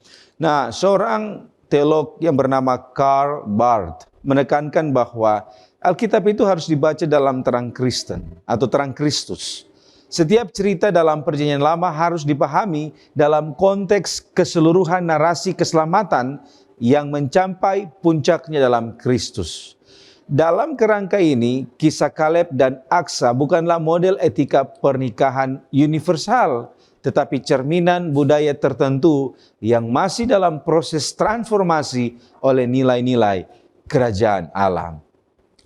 Nah, seorang teolog yang bernama Karl Barth menekankan bahwa Alkitab itu harus dibaca dalam terang Kristen atau terang Kristus. Setiap cerita dalam Perjanjian Lama harus dipahami dalam konteks keseluruhan narasi keselamatan yang mencapai puncaknya dalam Kristus. Dalam kerangka ini, kisah Kaleb dan Aksa bukanlah model etika pernikahan universal, tetapi cerminan budaya tertentu yang masih dalam proses transformasi oleh nilai-nilai kerajaan Allah.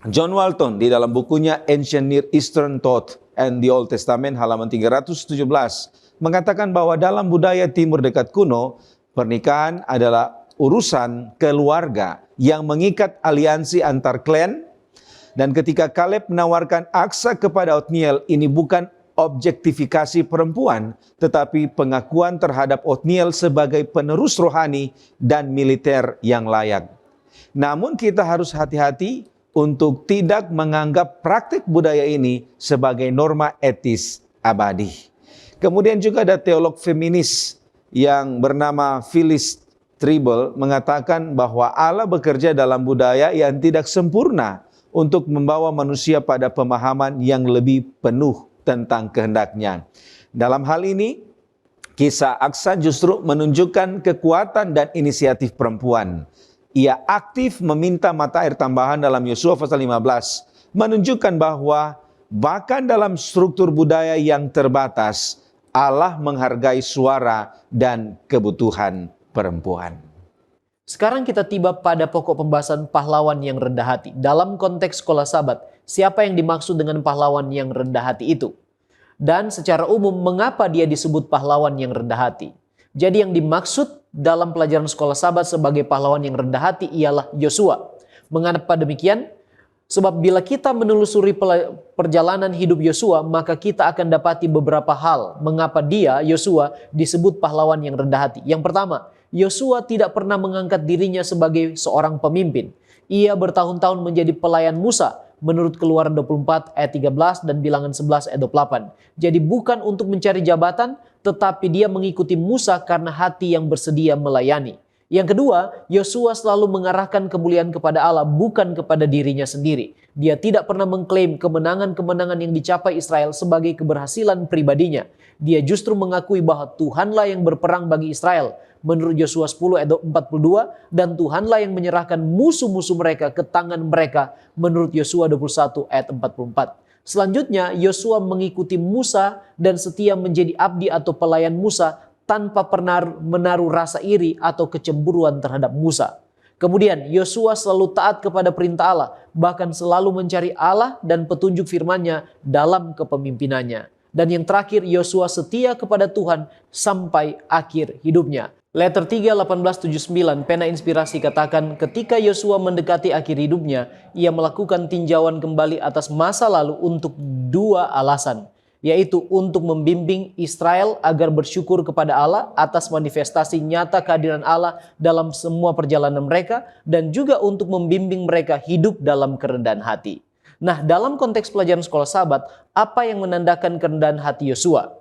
John Walton di dalam bukunya Ancient Near Eastern Thought and the Old Testament halaman 317 mengatakan bahwa dalam budaya Timur Dekat kuno, pernikahan adalah urusan keluarga yang mengikat aliansi antar klan. Dan ketika Kaleb menawarkan Aksa kepada Otniel, ini bukan objektifikasi perempuan, tetapi pengakuan terhadap Otniel sebagai penerus rohani dan militer yang layak. Namun kita harus hati-hati untuk tidak menganggap praktik budaya ini sebagai norma etis abadi. Kemudian juga ada teolog feminis yang bernama Phyllis Trible mengatakan bahwa Allah bekerja dalam budaya yang tidak sempurna untuk membawa manusia pada pemahaman yang lebih penuh tentang kehendaknya. Dalam hal ini, kisah Aksa justru menunjukkan kekuatan dan inisiatif perempuan. Ia aktif meminta mata air tambahan dalam Yosua pasal 15, menunjukkan bahwa bahkan dalam struktur budaya yang terbatas, Allah menghargai suara dan kebutuhan perempuan. Sekarang kita tiba pada pokok pembahasan pahlawan yang rendah hati. Dalam konteks sekolah Sabat, siapa yang dimaksud dengan pahlawan yang rendah hati itu? Dan secara umum, mengapa dia disebut pahlawan yang rendah hati? Jadi yang dimaksud dalam pelajaran sekolah Sabat sebagai pahlawan yang rendah hati ialah Yosua. Mengapa demikian? Sebab bila kita menelusuri perjalanan hidup Yosua, maka kita akan dapati beberapa hal mengapa dia, Yosua, disebut pahlawan yang rendah hati. Yang pertama, Yosua tidak pernah mengangkat dirinya sebagai seorang pemimpin. Ia bertahun-tahun menjadi pelayan Musa menurut Keluaran 24 ayat 13 dan Bilangan 11 ayat 28. Jadi bukan untuk mencari jabatan, tetapi dia mengikuti Musa karena hati yang bersedia melayani. Yang kedua, Yosua selalu mengarahkan kemuliaan kepada Allah, bukan kepada dirinya sendiri. Dia tidak pernah mengklaim kemenangan-kemenangan yang dicapai Israel sebagai keberhasilan pribadinya. Dia justru mengakui bahwa Tuhanlah yang berperang bagi Israel, menurut Yosua 10 ayat 42, dan Tuhanlah yang menyerahkan musuh-musuh mereka ke tangan mereka, menurut Yosua 21 ayat 44. Selanjutnya, Yosua mengikuti Musa dan setia menjadi abdi atau pelayan Musa, tanpa pernah menaruh rasa iri atau kecemburuan terhadap Musa. Kemudian Yosua selalu taat kepada perintah Allah, bahkan selalu mencari Allah dan petunjuk firman-Nya dalam kepemimpinannya. Dan yang terakhir, Yosua setia kepada Tuhan sampai akhir hidupnya. Letter 3 1879 pena inspirasi katakan, ketika Yosua mendekati akhir hidupnya, ia melakukan tinjauan kembali atas masa lalu untuk dua alasan, yaitu untuk membimbing Israel agar bersyukur kepada Allah atas manifestasi nyata kehadiran Allah dalam semua perjalanan mereka, dan juga untuk membimbing mereka hidup dalam kerendahan hati. Nah, dalam konteks pelajaran sekolah Sabat, apa yang menandakan kerendahan hati Yosua?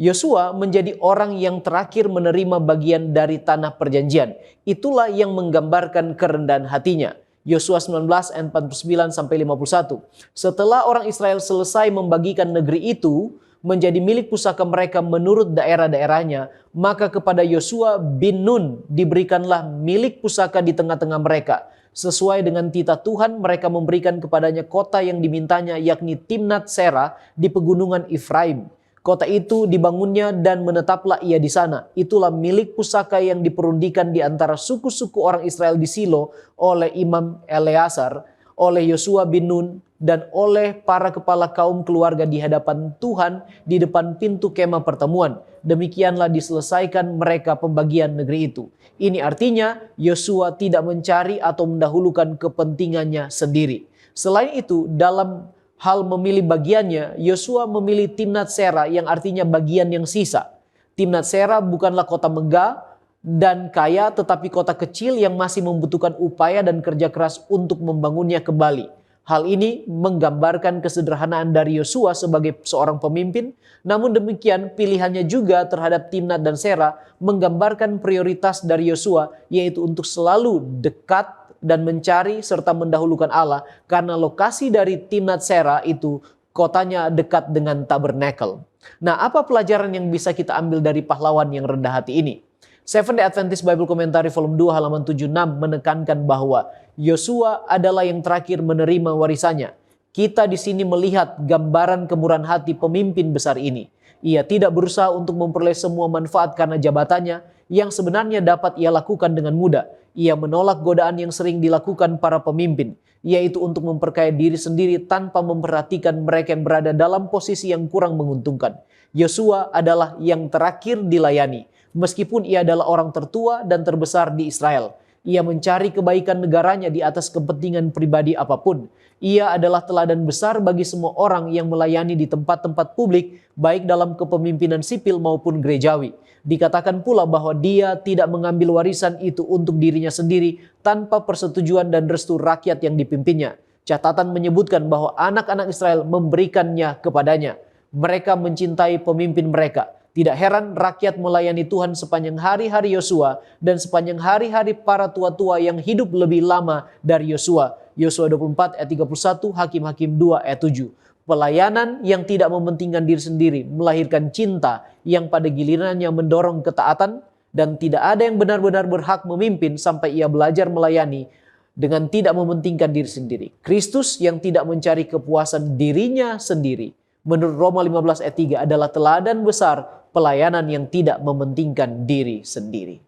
Yosua menjadi orang yang terakhir menerima bagian dari tanah perjanjian. Itulah yang menggambarkan kerendahan hatinya. Yosua 19 ayat 49 sampai 51. Setelah orang Israel selesai membagikan negeri itu menjadi milik pusaka mereka menurut daerah-daerahnya, maka kepada Yosua bin Nun diberikanlah milik pusaka di tengah-tengah mereka. Sesuai dengan titah Tuhan, mereka memberikan kepadanya kota yang dimintanya, yakni Timnat Serah di pegunungan Efraim. Kota itu dibangunnya dan menetaplah ia di sana. Itulah milik pusaka yang diperundikan di antara suku-suku orang Israel di Silo oleh Imam Eleazar, oleh Yosua bin Nun, dan oleh para kepala kaum keluarga di hadapan Tuhan di depan pintu kemah pertemuan. Demikianlah diselesaikan mereka pembagian negeri itu. Ini artinya Yosua tidak mencari atau mendahulukan kepentingannya sendiri. Selain itu, dalam hal memilih bagiannya, Yosua memilih Timnat Serah yang artinya bagian yang sisa. Timnat Serah bukanlah kota megah dan kaya, tetapi kota kecil yang masih membutuhkan upaya dan kerja keras untuk membangunnya kembali. Hal ini menggambarkan kesederhanaan dari Yosua sebagai seorang pemimpin. Namun demikian, pilihannya juga terhadap Timnat dan Serah menggambarkan prioritas dari Yosua, yaitu untuk selalu dekat dan mencari serta mendahulukan Allah, karena lokasi dari Timnat Serah itu kotanya dekat dengan tabernakel. Nah, apa pelajaran yang bisa kita ambil dari pahlawan yang rendah hati ini? Seventh-day Adventist Bible Commentary volume 2 halaman 76 menekankan bahwa Yosua adalah yang terakhir menerima warisannya. Kita di sini melihat gambaran kemurahan hati pemimpin besar ini. Ia tidak berusaha untuk memperoleh semua manfaat karena jabatannya yang sebenarnya dapat ia lakukan dengan mudah. Ia menolak godaan yang sering dilakukan para pemimpin, yaitu untuk memperkaya diri sendiri tanpa memperhatikan mereka yang berada dalam posisi yang kurang menguntungkan. Yosua adalah yang terakhir dilayani, meskipun ia adalah orang tertua dan terbesar di Israel. Ia mencari kebaikan negaranya di atas kepentingan pribadi apapun. Ia adalah teladan besar bagi semua orang yang melayani di tempat-tempat publik, baik dalam kepemimpinan sipil maupun gerejawi. Dikatakan pula bahwa dia tidak mengambil warisan itu untuk dirinya sendiri tanpa persetujuan dan restu rakyat yang dipimpinnya. Catatan menyebutkan bahwa anak-anak Israel memberikannya kepadanya. Mereka mencintai pemimpin mereka. Tidak heran rakyat melayani Tuhan sepanjang hari-hari Yosua dan sepanjang hari-hari para tua-tua yang hidup lebih lama dari Yosua. Yosua 24 ayat 31, Hakim-Hakim 2 ayat 7. Pelayanan yang tidak mementingkan diri sendiri melahirkan cinta yang pada gilirannya mendorong ketaatan, dan tidak ada yang benar-benar berhak memimpin sampai ia belajar melayani dengan tidak mementingkan diri sendiri. Kristus yang tidak mencari kepuasan dirinya sendiri, menurut Roma 15 ayat 3, adalah teladan besar pelayanan yang tidak mementingkan diri sendiri.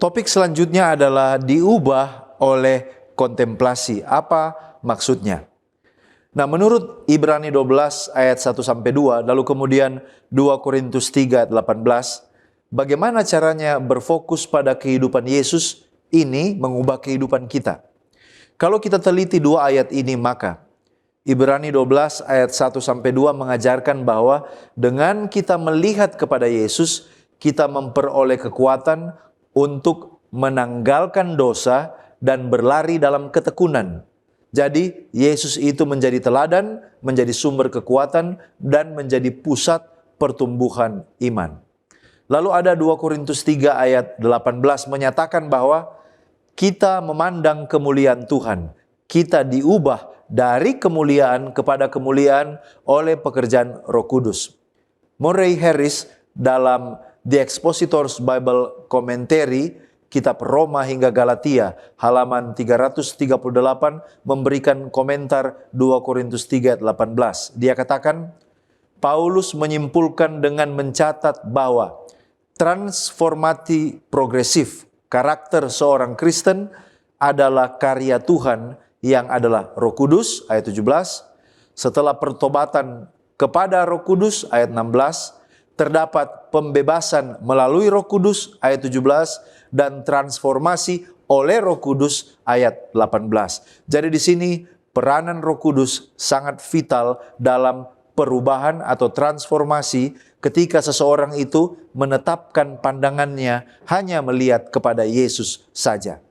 Topik selanjutnya adalah diubah oleh kontemplasi. Apa maksudnya? Nah, menurut Ibrani 12 ayat 1-2, lalu kemudian 2 Korintus 3 ayat 18, bagaimana caranya berfokus pada kehidupan Yesus ini mengubah kehidupan kita? Kalau kita teliti dua ayat ini, maka Ibrani 12 ayat 1-2 mengajarkan bahwa dengan kita melihat kepada Yesus, kita memperoleh kekuatan untuk menanggalkan dosa dan berlari dalam ketekunan. Jadi Yesus itu menjadi teladan, menjadi sumber kekuatan, dan menjadi pusat pertumbuhan iman. Lalu ada 2 Korintus 3 ayat 18 menyatakan bahwa kita memandang kemuliaan Tuhan. Kita diubah dari kemuliaan kepada kemuliaan oleh pekerjaan Roh Kudus. Murray Harris dalam The Expositor's Bible Commentary, kitab Roma hingga Galatia, halaman 338, memberikan komentar 2 Korintus 3 ayat 18. Dia katakan, Paulus menyimpulkan dengan mencatat bahwa transformasi progresif karakter seorang Kristen adalah karya Tuhan yang adalah Roh Kudus, ayat 17. Setelah pertobatan kepada Roh Kudus, ayat 16, terdapat pembebasan melalui Roh Kudus, ayat 17, dan transformasi oleh Roh Kudus, ayat 18. Jadi di sini peranan Roh Kudus sangat vital dalam perubahan atau transformasi ketika seseorang itu menetapkan pandangannya hanya melihat kepada Yesus saja.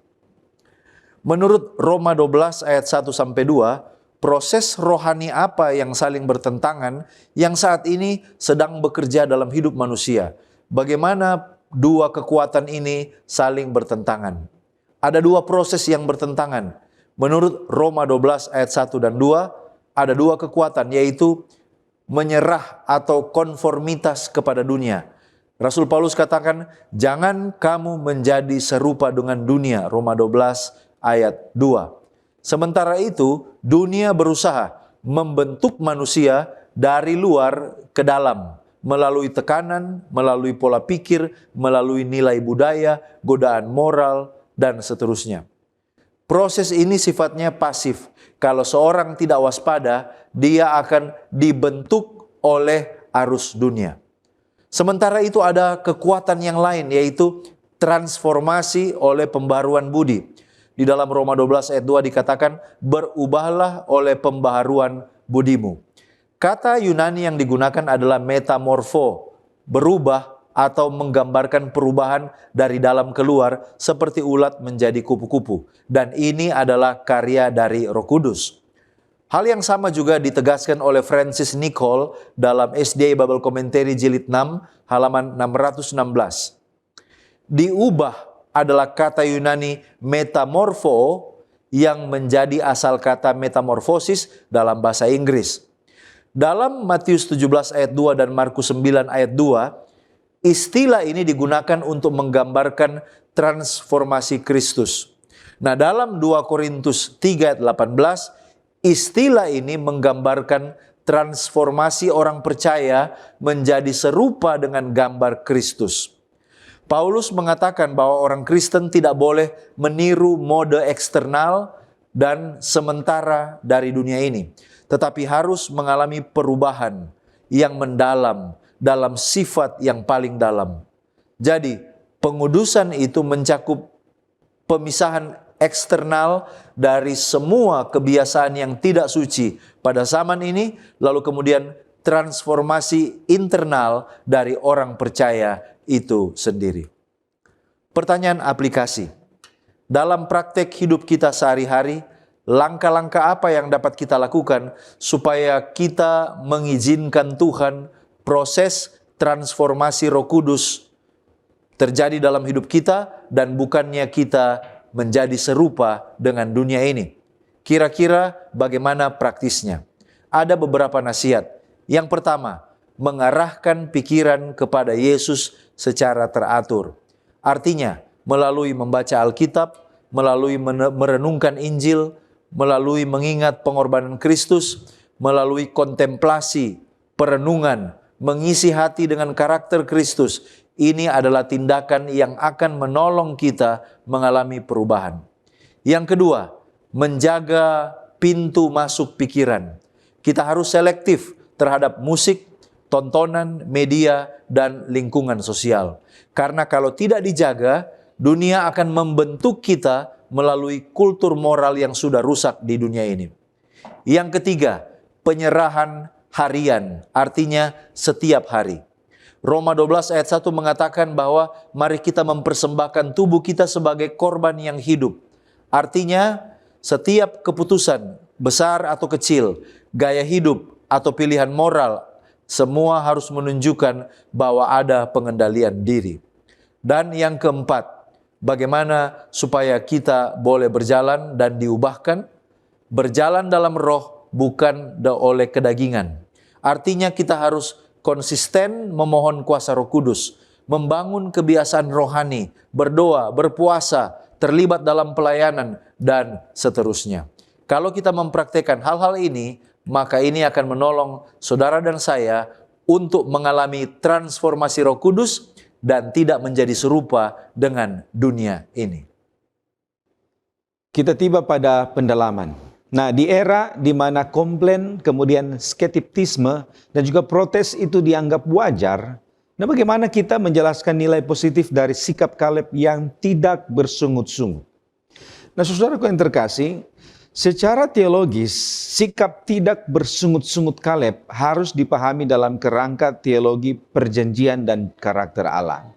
Menurut Roma 12 ayat 1-2, proses rohani apa yang saling bertentangan yang saat ini sedang bekerja dalam hidup manusia? Bagaimana dua kekuatan ini saling bertentangan? Ada dua proses yang bertentangan. Menurut Roma 12 ayat 1 dan 2, ada dua kekuatan, yaitu menyerah atau konformitas kepada dunia. Rasul Paulus katakan, jangan kamu menjadi serupa dengan dunia, Roma 12 ayat 2. Sementara itu, dunia berusaha membentuk manusia dari luar ke dalam, melalui tekanan, melalui pola pikir, melalui nilai budaya, godaan moral, dan seterusnya. Proses ini sifatnya pasif. Kalau seorang tidak waspada, dia akan dibentuk oleh arus dunia. Sementara itu ada kekuatan yang lain, yaitu transformasi oleh pembaharuan budi. Di dalam Roma 12 ayat 2 dikatakan, berubahlah oleh pembaharuan budimu. Kata Yunani yang digunakan adalah metamorfo, berubah atau menggambarkan perubahan dari dalam keluar seperti ulat menjadi kupu-kupu. Dan ini adalah karya dari Roh Kudus. Hal yang sama juga ditegaskan oleh Francis Nichol dalam SDA Bible Commentary Jilid 6 halaman 616. Diubah adalah kata Yunani metamorfo yang menjadi asal kata metamorfosis dalam bahasa Inggris. Dalam Matius 17 ayat 2 dan Markus 9 ayat 2, istilah ini digunakan untuk menggambarkan transformasi Kristus. Nah, dalam 2 Korintus 3 ayat 18, istilah ini menggambarkan transformasi orang percaya menjadi serupa dengan gambar Kristus. Paulus mengatakan bahwa orang Kristen tidak boleh meniru mode eksternal dan sementara dari dunia ini, tetapi harus mengalami perubahan yang mendalam dalam sifat yang paling dalam. Jadi, pengudusan itu mencakup pemisahan eksternal dari semua kebiasaan yang tidak suci pada zaman ini, lalu kemudian transformasi internal dari orang percaya itu sendiri. Pertanyaan aplikasi. Dalam praktek hidup kita sehari-hari, langkah-langkah apa yang dapat kita lakukan supaya kita mengizinkan Tuhan proses transformasi Roh Kudus terjadi dalam hidup kita dan bukannya kita menjadi serupa dengan dunia ini? Kira-kira bagaimana praktisnya? Ada beberapa nasihat. Yang pertama, mengarahkan pikiran kepada Yesus secara teratur. Artinya, melalui membaca Alkitab, melalui merenungkan Injil, melalui mengingat pengorbanan Kristus, melalui kontemplasi, perenungan, mengisi hati dengan karakter Kristus, Ini adalah tindakan yang akan menolong kita mengalami perubahan. Yang kedua, menjaga pintu masuk pikiran. Kita harus selektif terhadap musik, tontonan, media, dan lingkungan sosial. Karena kalau tidak dijaga, dunia akan membentuk kita melalui kultur moral yang sudah rusak di dunia ini. Yang ketiga, penyerahan harian, artinya setiap hari. Roma 12 ayat 1 mengatakan bahwa mari kita mempersembahkan tubuh kita sebagai korban yang hidup. Artinya setiap keputusan, besar atau kecil, gaya hidup atau pilihan moral, semua harus menunjukkan bahwa ada pengendalian diri. Dan yang keempat, bagaimana supaya kita boleh berjalan dan diubahkan? Berjalan dalam roh, bukan oleh kedagingan. Artinya kita harus konsisten memohon kuasa Roh Kudus, membangun kebiasaan rohani, berdoa, berpuasa, terlibat dalam pelayanan, dan seterusnya. Kalau kita mempraktekkan hal-hal ini, maka ini akan menolong saudara dan saya untuk mengalami transformasi Roh Kudus dan tidak menjadi serupa dengan dunia ini. Kita tiba pada pendalaman. Nah, di era di mana komplain, kemudian skeptisme, dan juga protes itu dianggap wajar, nah bagaimana kita menjelaskan nilai positif dari sikap Kaleb yang tidak bersungut-sungut? Nah, saudaraku yang terkasih, secara teologis, sikap tidak bersungut-sungut Kaleb harus dipahami dalam kerangka teologi perjanjian dan karakter Allah.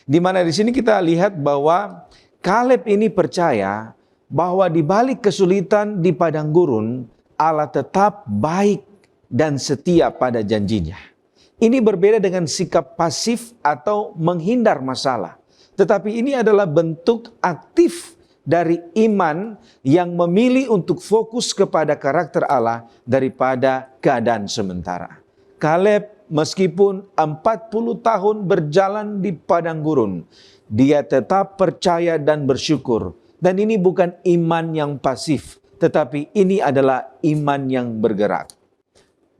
Di mana di sini kita lihat bahwa Kaleb ini percaya bahwa di balik kesulitan di padang gurun, Allah tetap baik dan setia pada janjinya. Ini berbeda dengan sikap pasif atau menghindar masalah. Tetapi ini adalah bentuk aktif dari iman yang memilih untuk fokus kepada karakter Allah daripada keadaan sementara. Kaleb meskipun 40 tahun berjalan di padang gurun, dia tetap percaya dan bersyukur. Dan ini bukan iman yang pasif, tetapi ini adalah iman yang bergerak.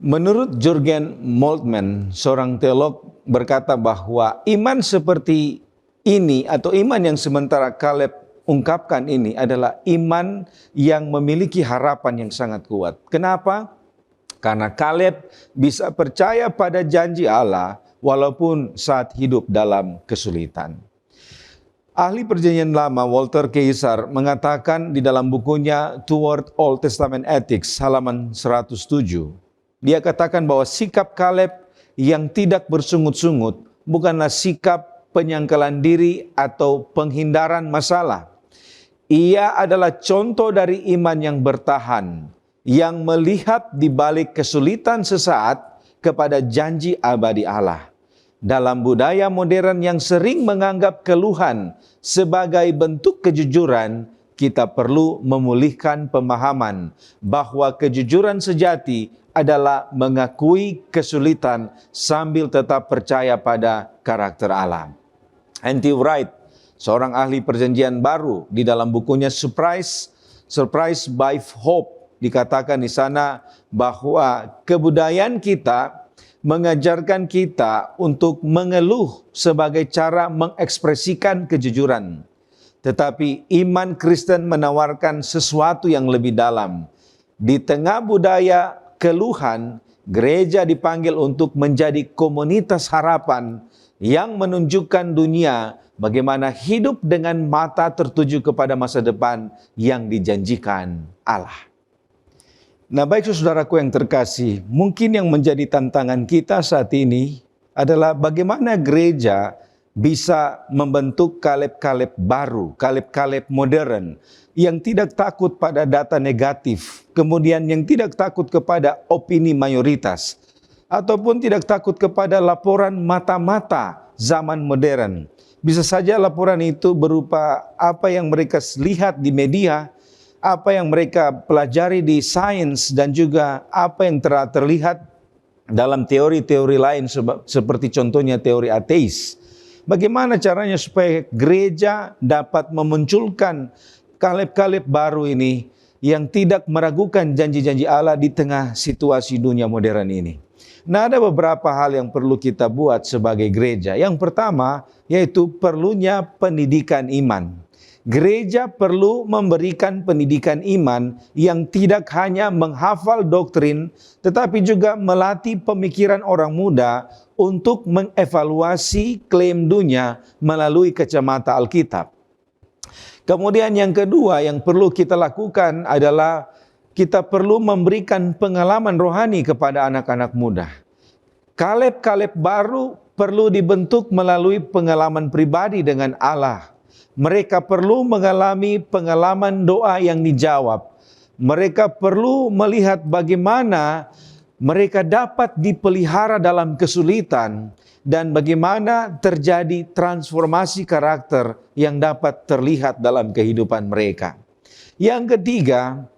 Menurut Jurgen Moltmann, seorang teolog berkata bahwa iman seperti ini atau iman yang sementara Kaleb ungkapkan ini adalah iman yang memiliki harapan yang sangat kuat. Kenapa? Karena Kaleb bisa percaya pada janji Allah walaupun saat hidup dalam kesulitan. Ahli Perjanjian Lama Walter Kaiser mengatakan di dalam bukunya Toward Old Testament Ethics halaman 107. Dia katakan bahwa sikap Kaleb yang tidak bersungut-sungut bukanlah sikap penyangkalan diri atau penghindaran masalah. Ia adalah contoh dari iman yang bertahan, yang melihat di balik kesulitan sesaat kepada janji abadi Allah. Dalam budaya modern yang sering menganggap keluhan sebagai bentuk kejujuran, kita perlu memulihkan pemahaman bahwa kejujuran sejati adalah mengakui kesulitan sambil tetap percaya pada karakter Allah. N.T. Wright, seorang ahli perjanjian baru, di dalam bukunya Surprise by Hope, dikatakan di sana bahwa kebudayaan kita mengajarkan kita untuk mengeluh sebagai cara mengekspresikan kejujuran. Tetapi iman Kristen menawarkan sesuatu yang lebih dalam. Di tengah budaya keluhan, gereja dipanggil untuk menjadi komunitas harapan yang menunjukkan dunia bagaimana hidup dengan mata tertuju kepada masa depan yang dijanjikan Allah. Nah, baik saudaraku yang terkasih, mungkin yang menjadi tantangan kita saat ini adalah bagaimana gereja bisa membentuk Kaleb-Kaleb baru, Kaleb-Kaleb modern, yang tidak takut pada data negatif, kemudian yang tidak takut kepada opini mayoritas, ataupun tidak takut kepada laporan mata-mata zaman modern. Bisa saja laporan itu berupa apa yang mereka lihat di media, apa yang mereka pelajari di sains, dan juga apa yang terlihat dalam teori-teori lain seperti contohnya teori ateis. Bagaimana caranya supaya gereja dapat memunculkan Kaleb-Kaleb baru ini yang tidak meragukan janji-janji Allah di tengah situasi dunia modern ini? Nah, ada beberapa hal yang perlu kita buat sebagai gereja. Yang pertama, yaitu perlunya pendidikan iman. Gereja perlu memberikan pendidikan iman yang tidak hanya menghafal doktrin, tetapi juga melatih pemikiran orang muda untuk mengevaluasi klaim dunia melalui kacamata Alkitab. Kemudian yang kedua yang perlu kita lakukan adalah kita perlu memberikan pengalaman rohani kepada anak-anak muda. Kaleb-kaleb baru perlu dibentuk melalui pengalaman pribadi dengan Allah. Mereka perlu mengalami pengalaman doa yang dijawab. Mereka perlu melihat bagaimana mereka dapat dipelihara dalam kesulitan dan bagaimana terjadi transformasi karakter yang dapat terlihat dalam kehidupan mereka. Yang ketiga,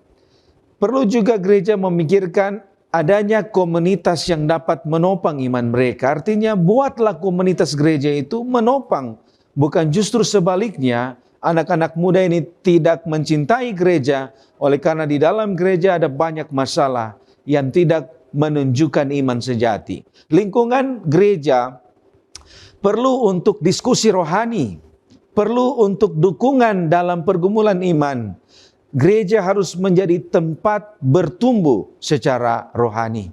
perlu juga gereja memikirkan adanya komunitas yang dapat menopang iman mereka. Artinya buatlah komunitas gereja itu menopang. Bukan justru sebaliknya, anak-anak muda ini tidak mencintai gereja, oleh karena di dalam gereja ada banyak masalah yang tidak menunjukkan iman sejati. Lingkungan gereja perlu untuk diskusi rohani, perlu untuk dukungan dalam pergumulan iman. Gereja harus menjadi tempat bertumbuh secara rohani.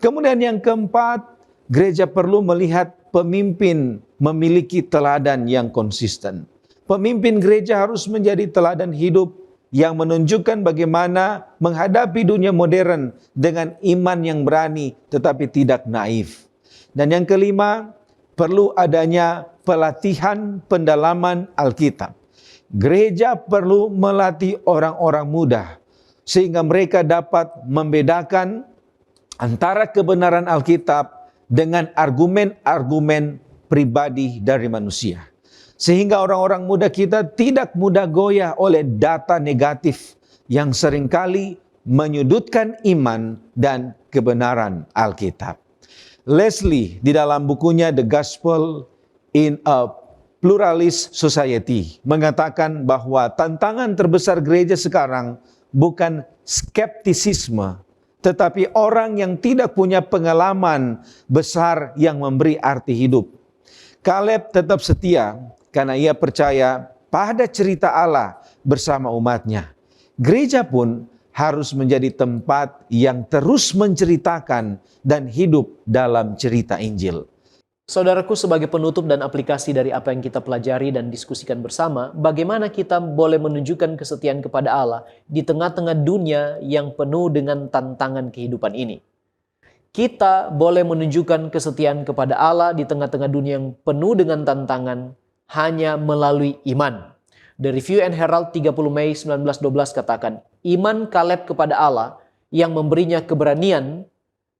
Kemudian yang keempat, gereja perlu melihat pemimpin memiliki teladan yang konsisten. Pemimpin gereja harus menjadi teladan hidup yang menunjukkan bagaimana menghadapi dunia modern dengan iman yang berani tetapi tidak naif. Dan yang kelima, perlu adanya pelatihan pendalaman Alkitab. Gereja perlu melatih orang-orang muda sehingga mereka dapat membedakan antara kebenaran Alkitab dengan argumen-argumen pribadi dari manusia. Sehingga orang-orang muda kita tidak mudah goyah oleh data negatif yang seringkali menyudutkan iman dan kebenaran Alkitab. Leslie di dalam bukunya The Gospel in a Pluralist Society mengatakan bahwa tantangan terbesar gereja sekarang bukan skeptisisme, tetapi orang yang tidak punya pengalaman besar yang memberi arti hidup. Kaleb tetap setia karena ia percaya pada cerita Allah bersama umatnya. Gereja pun harus menjadi tempat yang terus menceritakan dan hidup dalam cerita Injil. Saudaraku, sebagai penutup dan aplikasi dari apa yang kita pelajari dan diskusikan bersama, bagaimana kita boleh menunjukkan kesetiaan kepada Allah di tengah-tengah dunia yang penuh dengan tantangan kehidupan ini. Kita boleh menunjukkan kesetiaan kepada Allah di tengah-tengah dunia yang penuh dengan tantangan hanya melalui iman. The Review and Herald 30 Mei 1912 katakan, iman Kaleb kepada Allah yang memberinya keberanian,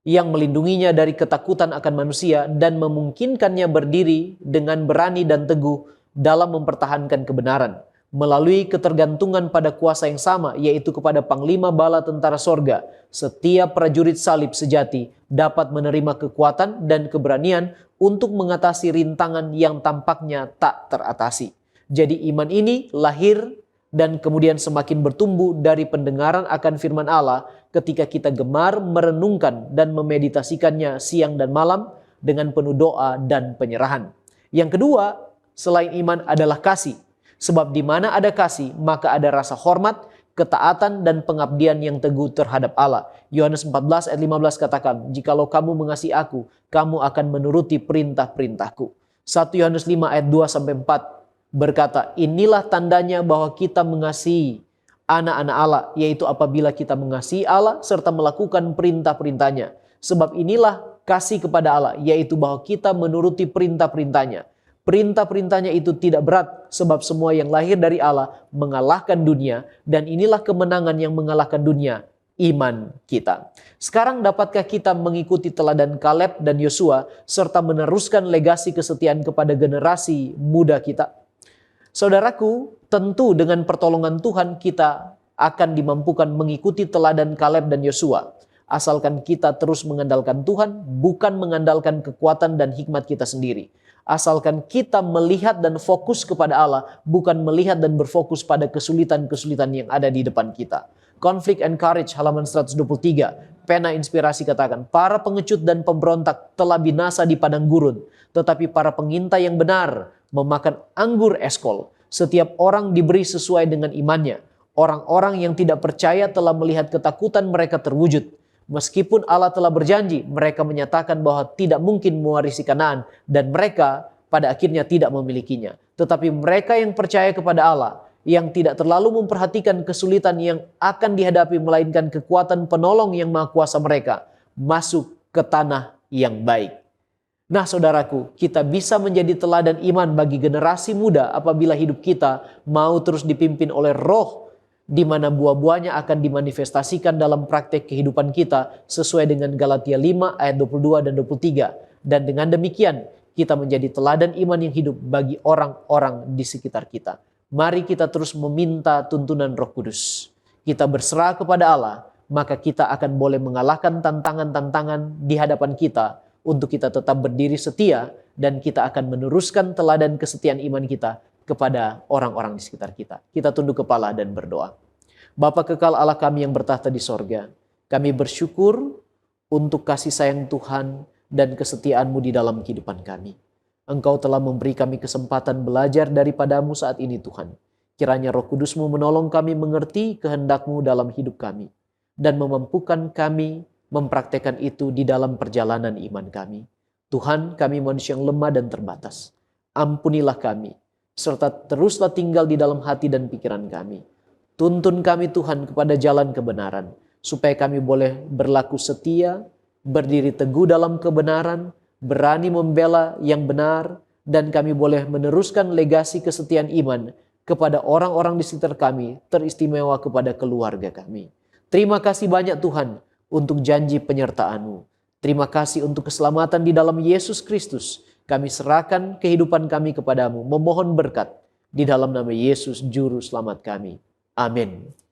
yang melindunginya dari ketakutan akan manusia dan memungkinkannya berdiri dengan berani dan teguh dalam mempertahankan kebenaran. Melalui ketergantungan pada kuasa yang sama, yaitu kepada Panglima Bala Tentara Sorga, setiap prajurit salib sejati dapat menerima kekuatan dan keberanian untuk mengatasi rintangan yang tampaknya tak teratasi. Jadi iman ini lahir dan kemudian semakin bertumbuh dari pendengaran akan firman Allah ketika kita gemar merenungkan dan memeditasikannya siang dan malam dengan penuh doa dan penyerahan. Yang kedua, selain iman adalah kasih. Sebab di mana ada kasih, maka ada rasa hormat, ketaatan, dan pengabdian yang teguh terhadap Allah. Yohanes 14 ayat 15 katakan, jikalau kamu mengasihi aku, kamu akan menuruti perintah-perintahku. 1 Yohanes 5 ayat 2-4 berkata, inilah tandanya bahwa kita mengasihi anak-anak Allah, yaitu apabila kita mengasihi Allah serta melakukan perintah-perintahnya. Sebab inilah kasih kepada Allah, yaitu bahwa kita menuruti perintah-perintahnya. Perintah-perintahnya itu tidak berat, sebab semua yang lahir dari Allah mengalahkan dunia, dan inilah kemenangan yang mengalahkan dunia, iman kita. Sekarang dapatkah kita mengikuti teladan Kaleb dan Yosua, serta meneruskan legasi kesetiaan kepada generasi muda kita? Saudaraku, tentu dengan pertolongan Tuhan kita akan dimampukan mengikuti teladan Kaleb dan Yosua. Asalkan kita terus mengandalkan Tuhan, bukan mengandalkan kekuatan dan hikmat kita sendiri. Asalkan kita melihat dan fokus kepada Allah, bukan melihat dan berfokus pada kesulitan-kesulitan yang ada di depan kita. Conflict and Courage halaman 123. Pena inspirasi katakan, para pengecut dan pemberontak telah binasa di padang gurun, tetapi para pengintai yang benar memakan anggur eskol. Setiap orang diberi sesuai dengan imannya. Orang-orang yang tidak percaya telah melihat ketakutan mereka terwujud. Meskipun Allah telah berjanji, mereka menyatakan bahwa tidak mungkin mewarisi Kanaan dan mereka pada akhirnya tidak memilikinya. Tetapi mereka yang percaya kepada Allah, yang tidak terlalu memperhatikan kesulitan yang akan dihadapi melainkan kekuatan penolong yang maha kuasa mereka, masuk ke tanah yang baik. Nah saudaraku, kita bisa menjadi teladan iman bagi generasi muda apabila hidup kita mau terus dipimpin oleh Roh, di mana buah-buahnya akan dimanifestasikan dalam praktek kehidupan kita sesuai dengan Galatia 5 ayat 22 dan 23. Dan dengan demikian, kita menjadi teladan iman yang hidup bagi orang-orang di sekitar kita. Mari kita terus meminta tuntunan Roh Kudus. Kita berserah kepada Allah, maka kita akan boleh mengalahkan tantangan-tantangan di hadapan kita untuk kita tetap berdiri setia dan kita akan meneruskan teladan kesetiaan iman kita kepada orang-orang di sekitar kita. Kita tunduk kepala dan berdoa. Bapa kekal Allah kami yang bertahta di sorga, kami bersyukur untuk kasih sayang Tuhan dan kesetiaan-Mu di dalam kehidupan kami. Engkau telah memberi kami kesempatan belajar daripada-Mu saat ini Tuhan. Kiranya Roh Kudus-Mu menolong kami mengerti kehendak-Mu dalam hidup kami dan memampukan kami mempraktekkan itu di dalam perjalanan iman kami. Tuhan, kami manusia yang lemah dan terbatas. Ampunilah kami, serta teruslah tinggal di dalam hati dan pikiran kami. Tuntun kami Tuhan kepada jalan kebenaran, supaya kami boleh berlaku setia, berdiri teguh dalam kebenaran, berani membela yang benar, dan kami boleh meneruskan legasi kesetiaan iman kepada orang-orang di sekitar kami, teristimewa kepada keluarga kami. Terima kasih banyak Tuhan untuk janji penyertaan-Mu. Terima kasih untuk keselamatan di dalam Yesus Kristus. Kami serahkan kehidupan kami kepadamu, memohon berkat di dalam nama Yesus Juru Selamat kami. Amin.